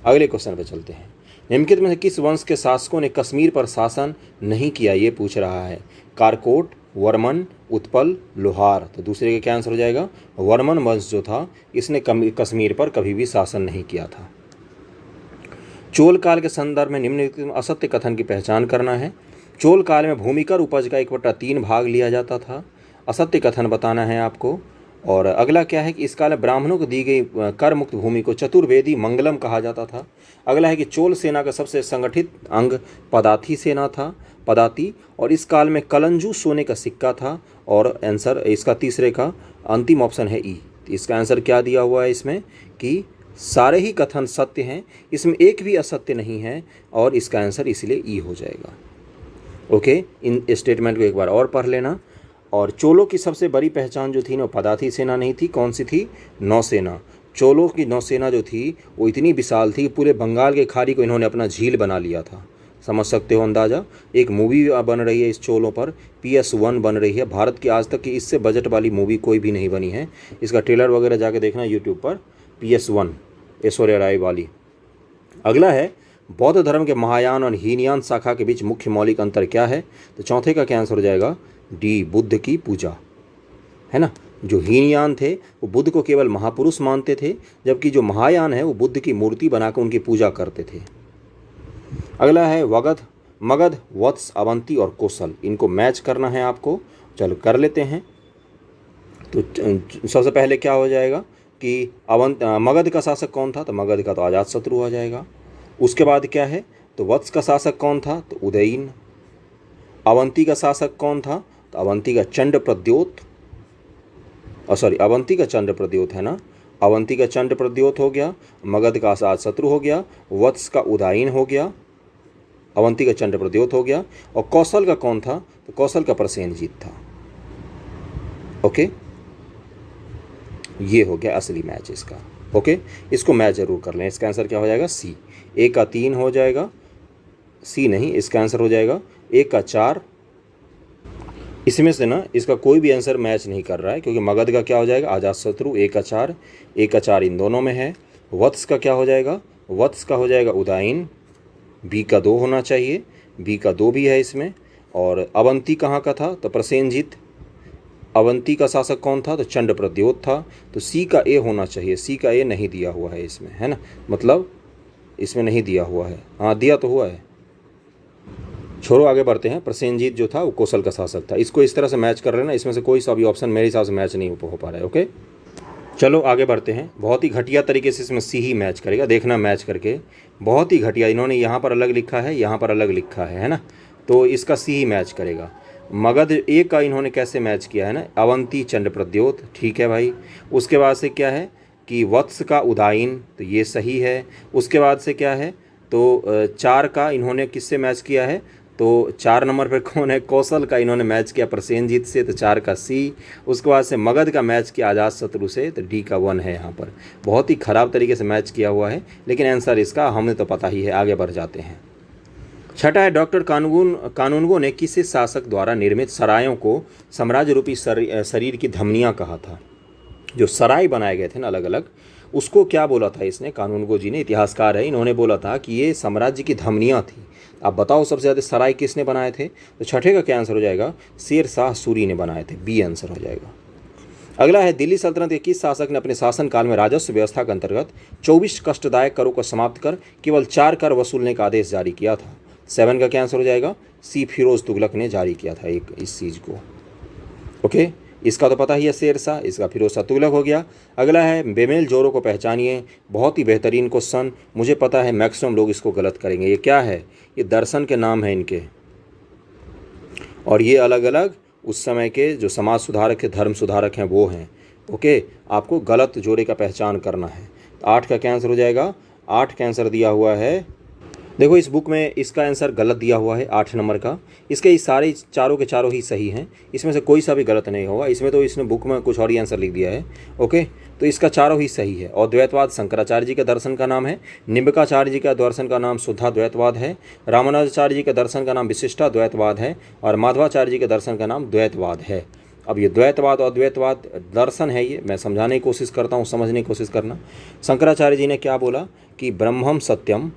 [SPEAKER 1] अगले क्वेश्चन पे चलते हैं। निम्नलिखित में से किस वंश के शासकों ने कश्मीर पर शासन नहीं किया, ये पूछ रहा है। कारकोट, वर्मन, उत्पल, लोहार। तो दूसरे का क्या आंसर हो जाएगा, वर्मन वंश जो था इसने कश्मीर पर कभी भी शासन नहीं किया था। चोल काल के संदर्भ में निम्नलिखित असत्य कथन की पहचान करना है। चोल काल में भूमिकर उपज का 1/3 भाग लिया जाता था। असत्य कथन बताना है आपको। और अगला क्या है कि इस काल में ब्राह्मणों को दी गई कर मुक्त भूमि को चतुर्वेदी मंगलम कहा जाता था। अगला है कि चोल सेना का सबसे संगठित अंग पदाती सेना था, पदाती। और इस काल में कलंजू सोने का सिक्का था। और आंसर इसका तीसरे का अंतिम ऑप्शन है ई। इसका आंसर क्या दिया हुआ है इसमें, कि सारे ही कथन सत्य हैं, इसमें एक भी असत्य नहीं है, और इसका आंसर इसलिए ई हो जाएगा। ओके, इन स्टेटमेंट को एक बार और पढ़ लेना। और चोलों की सबसे बड़ी पहचान जो थी ना, पदाती सेना नहीं थी, कौन सी थी, नौसेना। चोलों की नौसेना जो थी वो इतनी विशाल थी कि पूरे बंगाल के खाड़ी को इन्होंने अपना झील बना लिया था। समझ सकते हो अंदाज़ा। एक मूवी बन रही है इस चोलों पर, PS1 बन रही है। भारत की आज तक की इससे बजट वाली मूवी कोई भी नहीं बनी है। इसका ट्रेलर वगैरह जाके देखना यूट्यूब पर, PS1 ऐश्वर्या राय वाली। अगला है बौद्ध धर्म के महायान और हीनयान शाखा के बीच मुख्य मौलिक अंतर क्या है। तो चौथे का क्या आंसर हो जाएगा, डी, बुद्ध की पूजा, है ना। जो हीनयान थे वो बुद्ध को केवल महापुरुष मानते थे, जबकि जो महायान है वो बुद्ध की मूर्ति बनाकर उनकी पूजा करते थे। अगला है मगध, वत्स, अवंती और कौशल। इनको मैच करना है आपको। चलो कर लेते हैं। तो सबसे पहले क्या हो जाएगा कि मगध का शासक कौन था, तो मगध का तो अजातशत्रु हो जाएगा। उसके बाद क्या है, तो वत्स का शासक कौन था, तो उदयन। अवंती का शासक कौन था, तो अवंती का चंद्रप्रद्योत, अवंती का चंद्रप्रद्योत है ना। अवंती का चंद्रप्रद्योत हो गया। मगध का अजातशत्रु हो गया। वत्स का उदयन हो गया। अवंती का चंद्रप्रद्योत हो गया। और कौशल का कौन था, तो कौशल का प्रसेनजीत था। ओके, ये हो गया असली मैच इसका। ओके, इसको मैच जरूर कर लें। इसका आंसर क्या हो जाएगा, सी। 1 का 3 हो जाएगा, सी नहीं, इसका आंसर हो जाएगा 1 का 4। इसमें से ना इसका कोई भी आंसर मैच नहीं कर रहा है, क्योंकि मगध का क्या हो जाएगा, अजातशत्रु, 1 का 4, 1 का 4 इन दोनों में है। वत्स का क्या हो जाएगा, वत्स का हो जाएगा उदयन, बी का 2 होना चाहिए, बी का 2 भी है इसमें। और अवंती कहाँ का था, तो प्रसेनजीत। अवंती का शासक कौन था, तो चंद्रप्रद्योत था। तो सी का ए होना चाहिए। सी का ए नहीं दिया हुआ है इसमें, है ना, मतलब इसमें नहीं दिया हुआ है। हाँ, दिया तो हुआ है। छोड़ो, आगे बढ़ते हैं। प्रसेनजीत जो था वो कौशल का शासक था। इसको इस तरह से मैच कर लेना। इसमें से कोई सा भी ऑप्शन मेरे हिसाब से मैच नहीं हो पा रहा है। ओके, चलो आगे बढ़ते हैं। बहुत ही घटिया तरीके से इसमें सी ही मैच करेगा, देखना मैच करके। बहुत ही घटिया, इन्होंने यहाँ पर अलग लिखा है, यहाँ पर अलग लिखा है ना। तो इसका सी ही मैच करेगा। मगध ए का इन्होंने कैसे मैच किया है ना, अवंती चंद्रप्रद्योत, ठीक है भाई। उसके बाद से क्या है कि वत्स का उदयन, तो ये सही है। उसके बाद से क्या है, तो 4 का इन्होंने किससे मैच किया है, तो 4 नंबर पर कौन है, कौशल का इन्होंने मैच किया प्रसेनजीत से, तो 4 का सी। उसके बाद से मगध का मैच किया अजात शत्रु से, तो डी का 1 है यहाँ पर। बहुत ही ख़राब तरीके से मैच किया हुआ है, लेकिन आंसर इसका हमें तो पता ही है। आगे बढ़ जाते हैं। छठा है, डॉक्टर कानूनगो ने किस शासक द्वारा निर्मित सरायों को साम्राज्य रूपी शरीर की धमनियाँ कहा था। जो सराय बनाए गए थे ना अलग अलग, उसको क्या बोला था इसने, कानूनगो जी ने, इतिहासकार है, इन्होंने बोला था कि ये साम्राज्य की धमनियाँ थी। आप बताओ सबसे ज़्यादा सराय किसने बनाए थे, तो छठे का क्या आंसर हो जाएगा, शेर शाह सूरी ने बनाए थे, बी आंसर हो जाएगा। अगला है, दिल्ली सल्तनत के किस शासक ने अपने शासनकाल में राजस्व व्यवस्था के अंतर्गत 24 कष्टदायक करों को समाप्त कर केवल 4 कर वसूलने का आदेश जारी किया था। 7 का क्या आंसर हो जाएगा, सी फिरोज तुगलक ने जारी किया था एक इस चीज़ को। ओके, इसका तो पता ही है शेर शाह, इसका फिरोज शाह तुगलक हो गया। अगला है, बेमेल जोड़ों को पहचानिए। बहुत ही बेहतरीन क्वेश्चन, मुझे पता है मैक्सिमम लोग इसको गलत करेंगे। ये क्या है, ये दर्शन के नाम हैं इनके, और ये अलग अलग उस समय के जो समाज सुधारक है, धर्म सुधारक हैं वो हैं। ओके, आपको गलत जोड़े का पहचान करना है। तो 8 का क्या आंसर हो जाएगा, 8 का आंसर दिया हुआ है, देखो इस बुक में इसका आंसर गलत दिया हुआ है 8 नंबर का। इसके सारे चारों के चारों ही सही हैं, इसमें से कोई सा भी गलत नहीं होगा। इसमें तो इसने बुक में कुछ और ही आंसर लिख दिया है। ओके, तो इसका चारों ही सही है। और द्वैतवाद शंकराचार्य जी के दर्शन का नाम है, निम्बकाचार्य जी का दर्शन का नाम शुद्धा द्वैतवाद है, रामानुजाचार्य जी के दर्शन का नाम विशिष्टा द्वैतवाद है, और माधवाचार्य जी के दर्शन का नाम द्वैतवाद है। अब ये द्वैतवाद और द्वैतवाद दर्शन है, ये मैं समझाने की कोशिश करता हूँ, समझने की कोशिश करना। शंकराचार्य जी ने क्या बोला कि ब्रह्मम सत्यम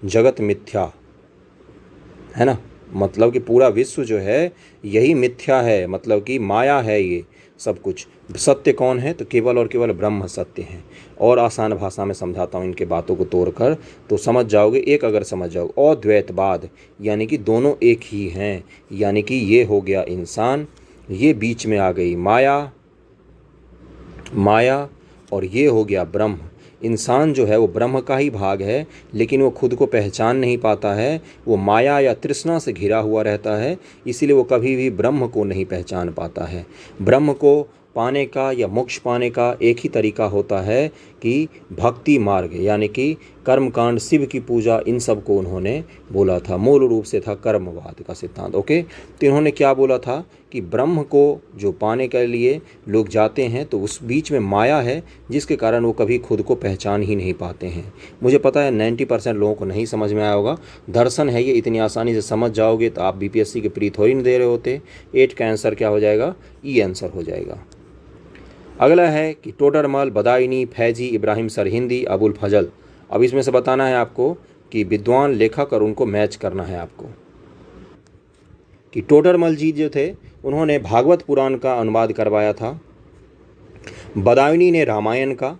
[SPEAKER 1] जगत मिथ्या, है ना, मतलब कि पूरा विश्व जो है यही मिथ्या है, मतलब कि माया है ये सब कुछ। सत्य कौन है, तो केवल और केवल ब्रह्म सत्य है। और आसान भाषा में समझाता हूँ इनके बातों को तोड़कर, तो समझ जाओगे। एक अगर समझ जाओगे, अद्वैतवाद यानी कि दोनों एक ही हैं, यानी कि ये हो गया इंसान, ये बीच में आ गई माया, और ये हो गया ब्रह्म। इंसान जो है वो ब्रह्म का ही भाग है, लेकिन वो खुद को पहचान नहीं पाता है, वो माया या तृष्णा से घिरा हुआ रहता है, इसीलिए वो कभी भी ब्रह्म को नहीं पहचान पाता है। ब्रह्म को पाने का या मोक्ष पाने का एक ही तरीका होता है कि भक्ति मार्ग, यानी कि कर्मकांड, शिव की पूजा, इन सब को उन्होंने बोला था। मूल रूप से था कर्मवाद का सिद्धांत। ओके, तो इन्होंने क्या बोला था कि ब्रह्म को जो पाने के लिए लोग जाते हैं, तो उस बीच में माया है, जिसके कारण वो कभी खुद को पहचान ही नहीं पाते हैं। मुझे पता है 90% लोगों को नहीं समझ में आया होगा। दर्शन है ये, इतनी आसानी से समझ जाओगे तो आप बीपीएससी के प्री थोड़ी नहीं दे रहे होते। 8 का आंसर क्या हो जाएगा, ई आंसर हो जाएगा। अगला है कि टोडरमल, बदायूनी, फैजी, इब्राहिम सरहिंदी, अबुल फजल। अब इसमें से बताना है आपको कि विद्वान, लेखक और उनको मैच करना है आपको। कि टोडरमल जी जो थे उन्होंने भागवत पुराण का अनुवाद करवाया था, बदायूनी ने रामायण का,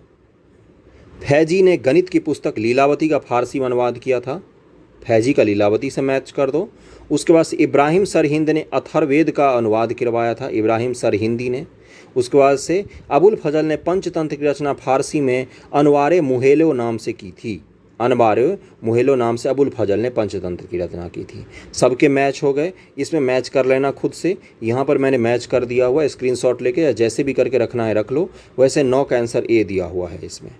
[SPEAKER 1] फैजी ने गणित की पुस्तक लीलावती का फारसी में अनुवाद किया था, फैजी का लीलावती से मैच कर दो। उसके बाद से इब्राहिम सरहिंद ने अथर्ववेद का अनुवाद करवाया था, इब्राहिम सरहिंदी ने। उसके बाद से अबुल फजल ने पंचतंत्र की रचना फारसी में अनवारे मुहेलो नाम से की थी, अनवारे मुहेलो नाम से अबुल फजल ने पंचतंत्र की रचना की थी। सबके मैच हो गए, इसमें मैच कर लेना खुद से। यहाँ पर मैंने मैच कर दिया हुआ है, स्क्रीनशॉट लेके या जैसे भी करके रखना है रख लो। वैसे 9 का आंसर ए दिया हुआ है इसमें।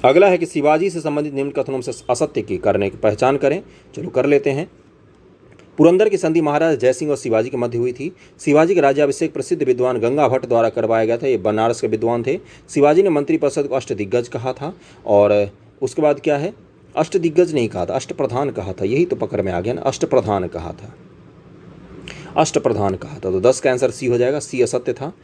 [SPEAKER 1] अगला है कि शिवाजी से संबंधित निम्न कथनों से असत्य की करने की पहचान करें। चलो कर लेते हैं। पुरंदर की संधि महाराज जयसिंह और शिवाजी के मध्य हुई थी। शिवाजी के राज्याभिषेक प्रसिद्ध विद्वान गंगा भट्ट द्वारा करवाया गया था। ये बनारस के विद्वान थे। शिवाजी ने मंत्रिपरिषद को अष्टदिग्गज कहा था, और उसके बाद क्या है, अष्टदिग्गज नहीं कहा था, अष्टप्रधान कहा था। यही तो पकड़ में आ गया ना, अष्टप्रधान कहा था, अष्टप्रधान कहा था। तो 10 का आंसर सी हो जाएगा, सी असत्य था।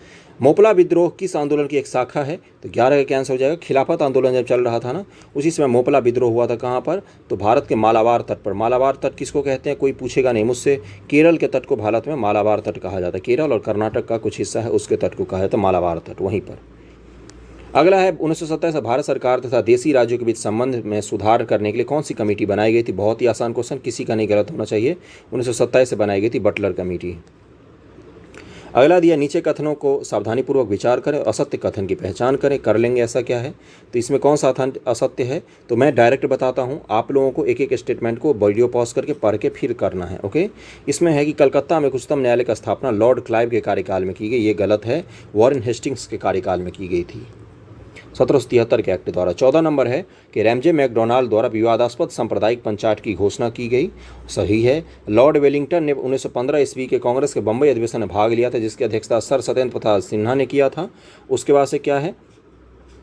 [SPEAKER 1] मोपला विद्रोह किस आंदोलन की एक शाखा है, तो 11 का आंसर हो जाएगा। खिलाफत आंदोलन जब चल रहा था ना, उसी समय मोपला विद्रोह हुआ था। कहाँ पर, तो भारत के मालाबार तट पर। मालाबार तट किसको कहते हैं, कोई पूछेगा नहीं मुझसे। केरल के तट को भारत में मालाबार तट कहा जाता है। केरल और कर्नाटक का कुछ हिस्सा है, उसके तट को कहा जाता है मालाबार तट, वहीं पर। अगला है 1927 से भारत सरकार तथा देसी राज्यों के बीच संबंध में सुधार करने के लिए कौन सी कमेटी बनाई गई थी। बहुत ही आसान क्वेश्चन, किसी का नहीं गलत होना चाहिए। 1927 से बनाई गई थी बटलर कमेटी। अगला दिया, नीचे कथनों को सावधानीपूर्वक विचार करें और असत्य कथन की पहचान करें। कर लेंगे, ऐसा क्या है, तो इसमें कौन सा असत्य है, तो मैं डायरेक्ट बताता हूँ। आप लोगों को एक एक स्टेटमेंट को वीडियो पॉज करके पढ़ के फिर करना है। ओके, इसमें है कि कलकत्ता में उच्चतम न्यायालय की स्थापना लॉर्ड क्लाइव के कार्यकाल में की गई। ये गलत है, वॉरेन हेस्टिंग्स के कार्यकाल में की गई थी। 1773 के एक्ट द्वारा। 14 नंबर है कि रैमजे मैकडोनाल्ड द्वारा विवादास्पद सांप्रदायिक पंचायत की घोषणा की गई। सही है। लॉर्ड वेलिंगटन ने 1915 ईस्वी के कांग्रेस के बम्बई अधिवेशन में भाग लिया था, जिसकी अध्यक्षता सर सत्येंद्र प्रसाद सिन्हा ने किया था। उसके बाद से क्या है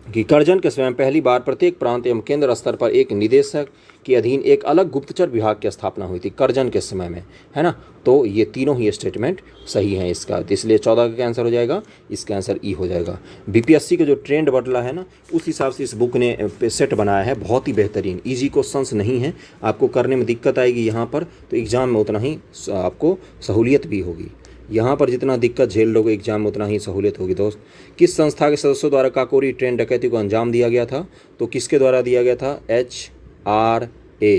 [SPEAKER 1] कि कर्जन के समय पहली बार प्रत्येक प्रांत एवं केंद्र स्तर पर एक निदेशक के अधीन एक अलग गुप्तचर विभाग की स्थापना हुई थी कर्जन के समय में, है ना। तो ये तीनों ही स्टेटमेंट सही हैं इसका, इसलिए 14 का आंसर हो जाएगा, इसका आंसर ई हो जाएगा। बीपीएससी का जो ट्रेंड बदला है ना, उस हिसाब से इस बुक ने सेट बनाया है, बहुत ही बेहतरीन। ईजी क्वेश्चंस नहीं है, आपको करने में दिक्कत आएगी यहाँ पर, तो एग्ज़ाम में उतना ही आपको सहूलियत भी होगी। यहाँ पर जितना दिक्कत झेल लोगे एग्जाम में उतना ही सहूलियत होगी। दोस्त, किस संस्था के सदस्यों द्वारा काकोरी ट्रेन डकैती को अंजाम दिया गया था? तो किसके द्वारा दिया गया था? HRA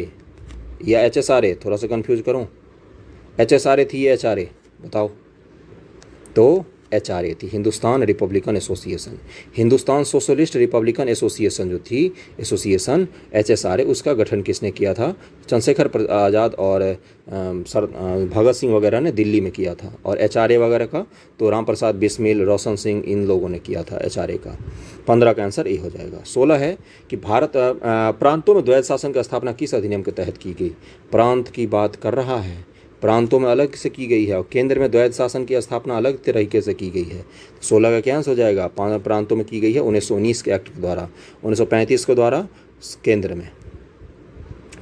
[SPEAKER 1] या HSRA? थोड़ा सा कंफ्यूज करूँ, HSRA थी या HRA? बताओ। तो HRA थी, Hindustan Republican association. Hindustan socialist Republican association जो थी, एसोसिएशन HSRA, उसका गठन किसने किया था? चंद्रशेखर आज़ाद और भगत सिंह वगैरह ने दिल्ली में किया था। और HRA वगैरह का तो राम प्रसाद बिस्मिल, रोशन सिंह, इन लोगों ने किया था HRA का। 15 का आंसर ए हो जाएगा। 16 है कि भारत प्रांतों में द्वैध शासन की स्थापना किस अधिनियम के तहत की गई? प्रांत की बात कर रहा है, प्रांतों में अलग से की गई है और केंद्र में द्वैध शासन की स्थापना अलग तरीके से की गई है। 16 का क्या आंसर हो जाएगा? प्रांतों में की गई है 1919 के एक्ट के द्वारा। 1935 के द्वारा केंद्र में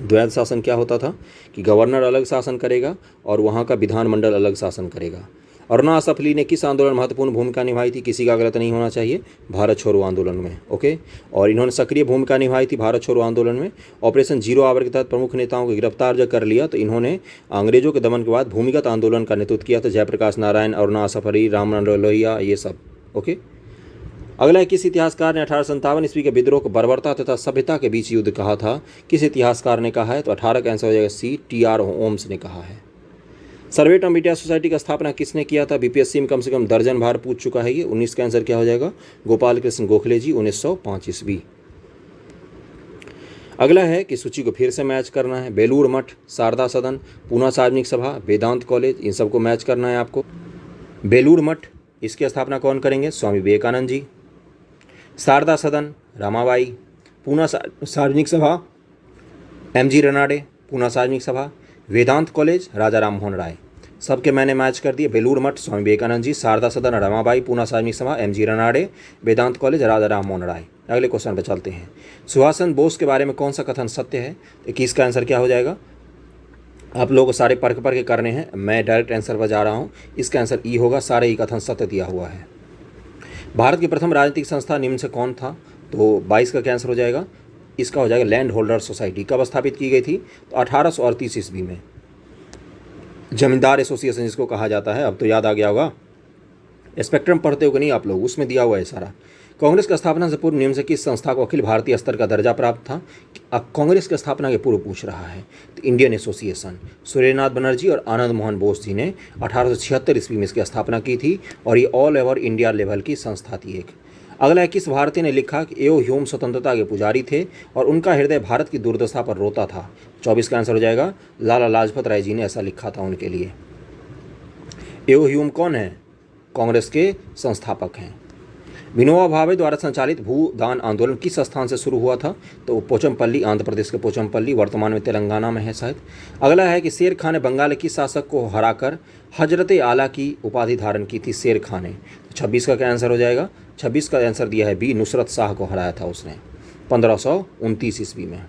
[SPEAKER 1] द्वैध शासन क्या होता था कि गवर्नर अलग शासन करेगा और वहाँ का विधानमंडल अलग शासन करेगा। अरुणा असफली ने किस आंदोलन में महत्वपूर्ण भूमिका निभाई थी? किसी का गलत नहीं होना चाहिए, भारत छोड़ो आंदोलन में। ओके, और इन्होंने सक्रिय भूमिका निभाई थी भारत छोड़ो आंदोलन में। ऑपरेशन जीरो आवर के तहत प्रमुख नेताओं को गिरफ्तार जब कर लिया तो इन्होंने अंग्रेजों के दमन के बाद भूमिगत आंदोलन का नेतृत्व किया था। जयप्रकाश नारायण, अरुणा असफली, राममनोहर लोहिया, ये सब। ओके, अगला, किस इतिहासकार ने 1857 ईस्वी के विद्रोह को बर्बरता तथा सभ्यता के बीच युद्ध कहा था? किस इतिहासकार ने कहा है? तो 18 का आंसर हो जाएगा सी, TR होम्स ने कहा है। सर्वेट इंडिया सोसाइटी का स्थापना किसने किया था? बीपीएससी में कम से कम दर्जन बार पूछ चुका है ये। 19 का आंसर क्या हो जाएगा? गोपाल कृष्ण गोखले जी, 1905 ईस्वी। अगला है कि सूची को फिर से मैच करना है। बेलूर मठ, शारदा सदन, पूना सार्वजनिक सभा, वेदांत कॉलेज, इन सबको मैच करना है आपको। बेलूर मठ, इसकी स्थापना कौन करेंगे? स्वामी विवेकानंद जी। शारदा सदन, रमाबाई। पूना सार्वजनिक सभा, MG रनाडे, पूना सार्वजनिक सभा। वेदांत कॉलेज, राजा राम मोहन राय। सबके मैंने मैच कर दिए। बेलूर मठ, स्वामी विवेकानंद जी। शारदा सदन, रमाबाई। पूना सार्वजनिक सभा, MG रनाडे। वेदांत कॉलेज, राजा राम मोहन राय। अगले क्वेश्चन पर चलते हैं। सुभाष चंद्र बोस के बारे में कौन सा कथन सत्य है? 21 का आंसर क्या हो जाएगा? आप लोगों को सारे पढ़ के करने हैं, मैं डायरेक्ट आंसर पर जा रहा हूँ। इसका आंसर ई होगा, सारे ही कथन सत्य दिया हुआ है। भारत की प्रथम राजनीतिक संस्था निम्न से कौन था? तो 22 का क्या आंसर हो जाएगा? इसका हो जाएगा लैंड होल्डर सोसाइटी। कब स्थापित की गई थी? तो 1838 ईस्वी में। जमींदार एसोसिएशन जिसको कहा जाता है, अब तो याद आ गया होगा। स्पेक्ट्रम पढ़ते हो कि नहीं आप लोग? उसमें दिया हुआ है सारा। कांग्रेस की स्थापना से पूर्व निम्न से किस संस्था को अखिल भारतीय स्तर का दर्जा प्राप्त था? अब कांग्रेस की स्थापना के पूर्व पूछ रहा है। तो इंडियन एसोसिएशन, सूर्यनाथ बनर्जी और आनंद मोहन बोस जी ने 1876 ईस्वी में इसकी स्थापना की थी और ये ऑल ओवर इंडिया लेवल की संस्था थी एक। अगला है, किस भारतीय ने लिखा कि एओ ह्यूम स्वतंत्रता के पुजारी थे और उनका हृदय भारत की दुर्दशा पर रोता था? 24 का आंसर हो जाएगा, लाला लाजपत राय जी ने ऐसा लिखा था उनके लिए। एओ ह्यूम कौन है? कांग्रेस के संस्थापक हैं। विनोबा भावे द्वारा संचालित भूदान आंदोलन किस स्थान से शुरू हुआ था? तो पोचमपल्ली, आंध्र प्रदेश के पोचमपल्ली, वर्तमान में तेलंगाना में है शायद। अगला है कि शेर खान ने बंगाल के शासक को हराकर हजरत आला की उपाधि धारण की थी? शेर खान ने। 26 का क्या आंसर हो जाएगा? 26 का आंसर दिया है बी, नुसरत शाह को हराया था उसने 1529 ईस्वी में।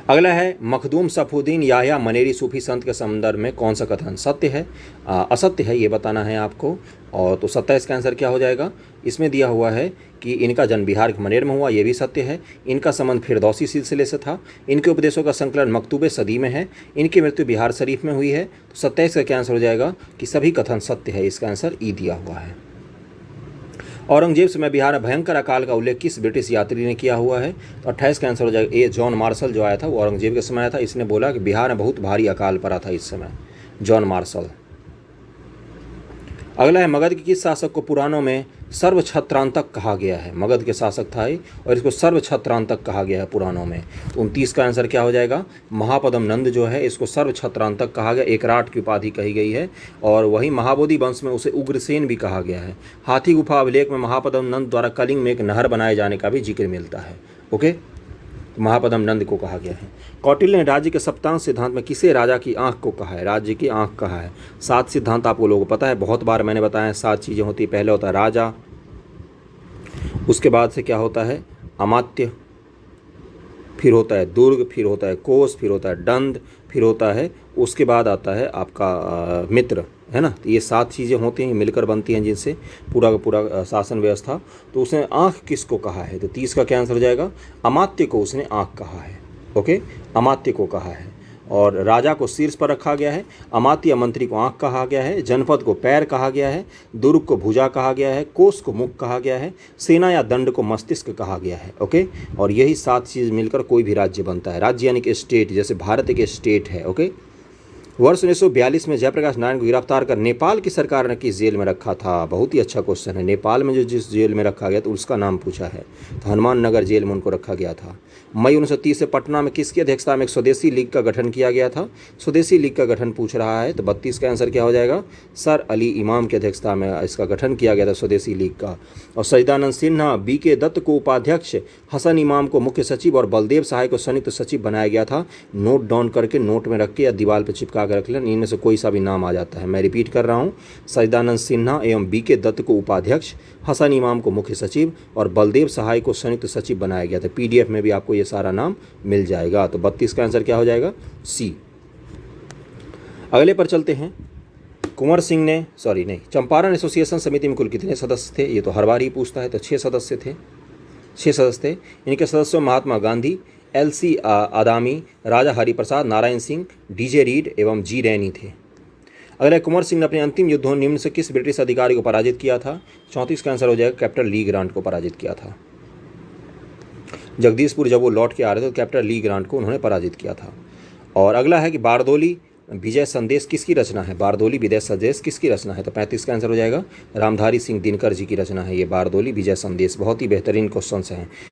[SPEAKER 1] अगला है, मखदूम सफुद्दीन याह्या मनेरी सूफी संत के संदर्भ में कौन सा कथन सत्य है, असत्य है, ये बताना है आपको। और तो 27 का आंसर क्या हो जाएगा? इसमें दिया हुआ है कि इनका जन्म बिहार के मनेर में हुआ, ये भी सत्य है। इनका संबंध फिरदौसी सिलसिले से था। इनके उपदेशों का संकलन मकतूबे सदी में है। इनकी मृत्यु बिहार शरीफ में हुई है। तो 27 का क्या आंसर हो जाएगा कि सभी कथन सत्य है। इसका आंसर ई दिया हुआ है। औरंगजेब समय बिहार में भयंकर अकाल का उल्लेख किस ब्रिटिश यात्री ने किया हुआ है? तो 28 का आंसर हो जाएगा ए, जॉन मार्शल जो आया था वो औरंगजेब के समय आया था। इसने बोला कि बिहार में बहुत भारी अकाल पड़ा था इस समय, जॉन मार्शल। अगला है, मगध के किस शासक को पुराणों में सर्वछत्रांतक कहा गया है। मगध के शासक था ये और इसको सर्वछत्रांतक कहा गया है पुराणों में। 29 का आंसर क्या हो जाएगा? महापद्म नंद जो है इसको सर्वछत्रांतक कहा गया, एकराट की उपाधि कही गई है। और वही महाबोधि वंश में उसे उग्रसेन भी कहा गया है। हाथी गुफा अभिलेख में महापद्म नंद द्वारा कलिंग में एक नहर बनाए जाने का भी जिक्र मिलता है। ओके, महापद्म नंद को कहा गया है। कौटिल्य ने राज्य के सप्तांश सिद्धांत में किसे राजा की आंख को कहा है? राज्य की आंख कहा है। 7 सिद्धांत आपको लोगों को पता है, बहुत बार मैंने बताया। 7 चीज़ें होती है। पहले होता है राजा, उसके बाद से क्या होता है? अमात्य, फिर होता है दुर्ग, फिर होता है कोष, फिर होता है दंड, फिर होता है, उसके बाद आता है आपका मित्र, है ना। तो ये 7 चीज़ें होती हैं, मिलकर बनती हैं जिनसे पूरा का पूरा शासन व्यवस्था। तो उसने आँख किसको कहा है? तो 30 का क्या आंसर हो जाएगा? अमात्य को उसने आँख कहा है। ओके, अमात्य को कहा है। और राजा को शीर्ष पर रखा गया है, अमात्य मंत्री को आँख कहा गया है, जनपद को पैर कहा गया है, दुर्ग को भुजा कहा गया है, कोष को मुख कहा गया है, सेना या दंड को मस्तिष्क कहा गया है। ओके, और यही 7 चीज़ मिलकर कोई भी राज्य बनता है। राज्य यानी कि स्टेट, जैसे भारत एक स्टेट है। ओके, वर्ष 1942 में जयप्रकाश नारायण को गिरफ्तार कर नेपाल की सरकार ने किस जेल में रखा था? बहुत ही अच्छा क्वेश्चन है। नेपाल में जो जिस जेल में रखा गया तो उसका नाम पूछा है, तो हनुमान नगर जेल में उनको रखा गया था। मई 1930 से पटना में किसकी अध्यक्षता में एक स्वदेशी लीग का गठन किया गया था? स्वदेशी लीग का गठन पूछ रहा है, तो 32 का आंसर क्या हो जाएगा? सर अली इमाम की अध्यक्षता में इसका गठन किया गया था, स्वदेशी लीग का। और सच्चिदानंद सिन्हा, BK दत्त को उपाध्यक्ष, हसन इमाम को मुख्य सचिव और बलदेव सहाय को संयुक्त सचिव बनाया गया था। नोट डाउन करके नोट में रख के या दीवार पर चिपका कर रख लें, इनमें से कोई सा भी नाम आ जाता है। मैं रिपीट कर रहा हूँ, सच्चिदानंद सिन्हा एवं BK दत्त को उपाध्यक्ष, हसन इमाम को मुख्य सचिव और बलदेव सहाय को संयुक्त सचिव बनाया गया था। PDF में भी आपको ये सारा नाम मिल जाएगा। तो 32 का आंसर क्या हो जाएगा? C। अगले पर चलते हैं। कुंवर सिंह ने चंपारण एसोसिएशन समिति में कुल कितने सदस्य थे? ये तो हर बार ही पूछता है। तो 6 सदस्य थे। 6 सदस्य थे। इनके सदस्यों महात्मा गांधी, LC आदामी, राजा हरिप्रसाद, नारायण सिंह, DJ रीड एवं G रैनी थे। अगला, कुंवर सिंह ने अपने अंतिम युद्धों निम्न से किस ब्रिटिश अधिकारी को पराजित किया था? 34 का आंसर हो जाएगा, कैप्टन ली ग्रांट को पराजित किया था। जगदीशपुर जब वो लौट के आ रहे थे तो कैप्टन ली ग्रांट को उन्होंने पराजित किया था। और अगला है कि बारदोली विजय संदेश किसकी रचना है? बारदोली विजय संदेश किसकी रचना है? तो 35 का आंसर हो जाएगा, रामधारी सिंह दिनकर जी की रचना है ये बारदोली विजय संदेश। बहुत ही बेहतरीन क्वेश्चन हैं।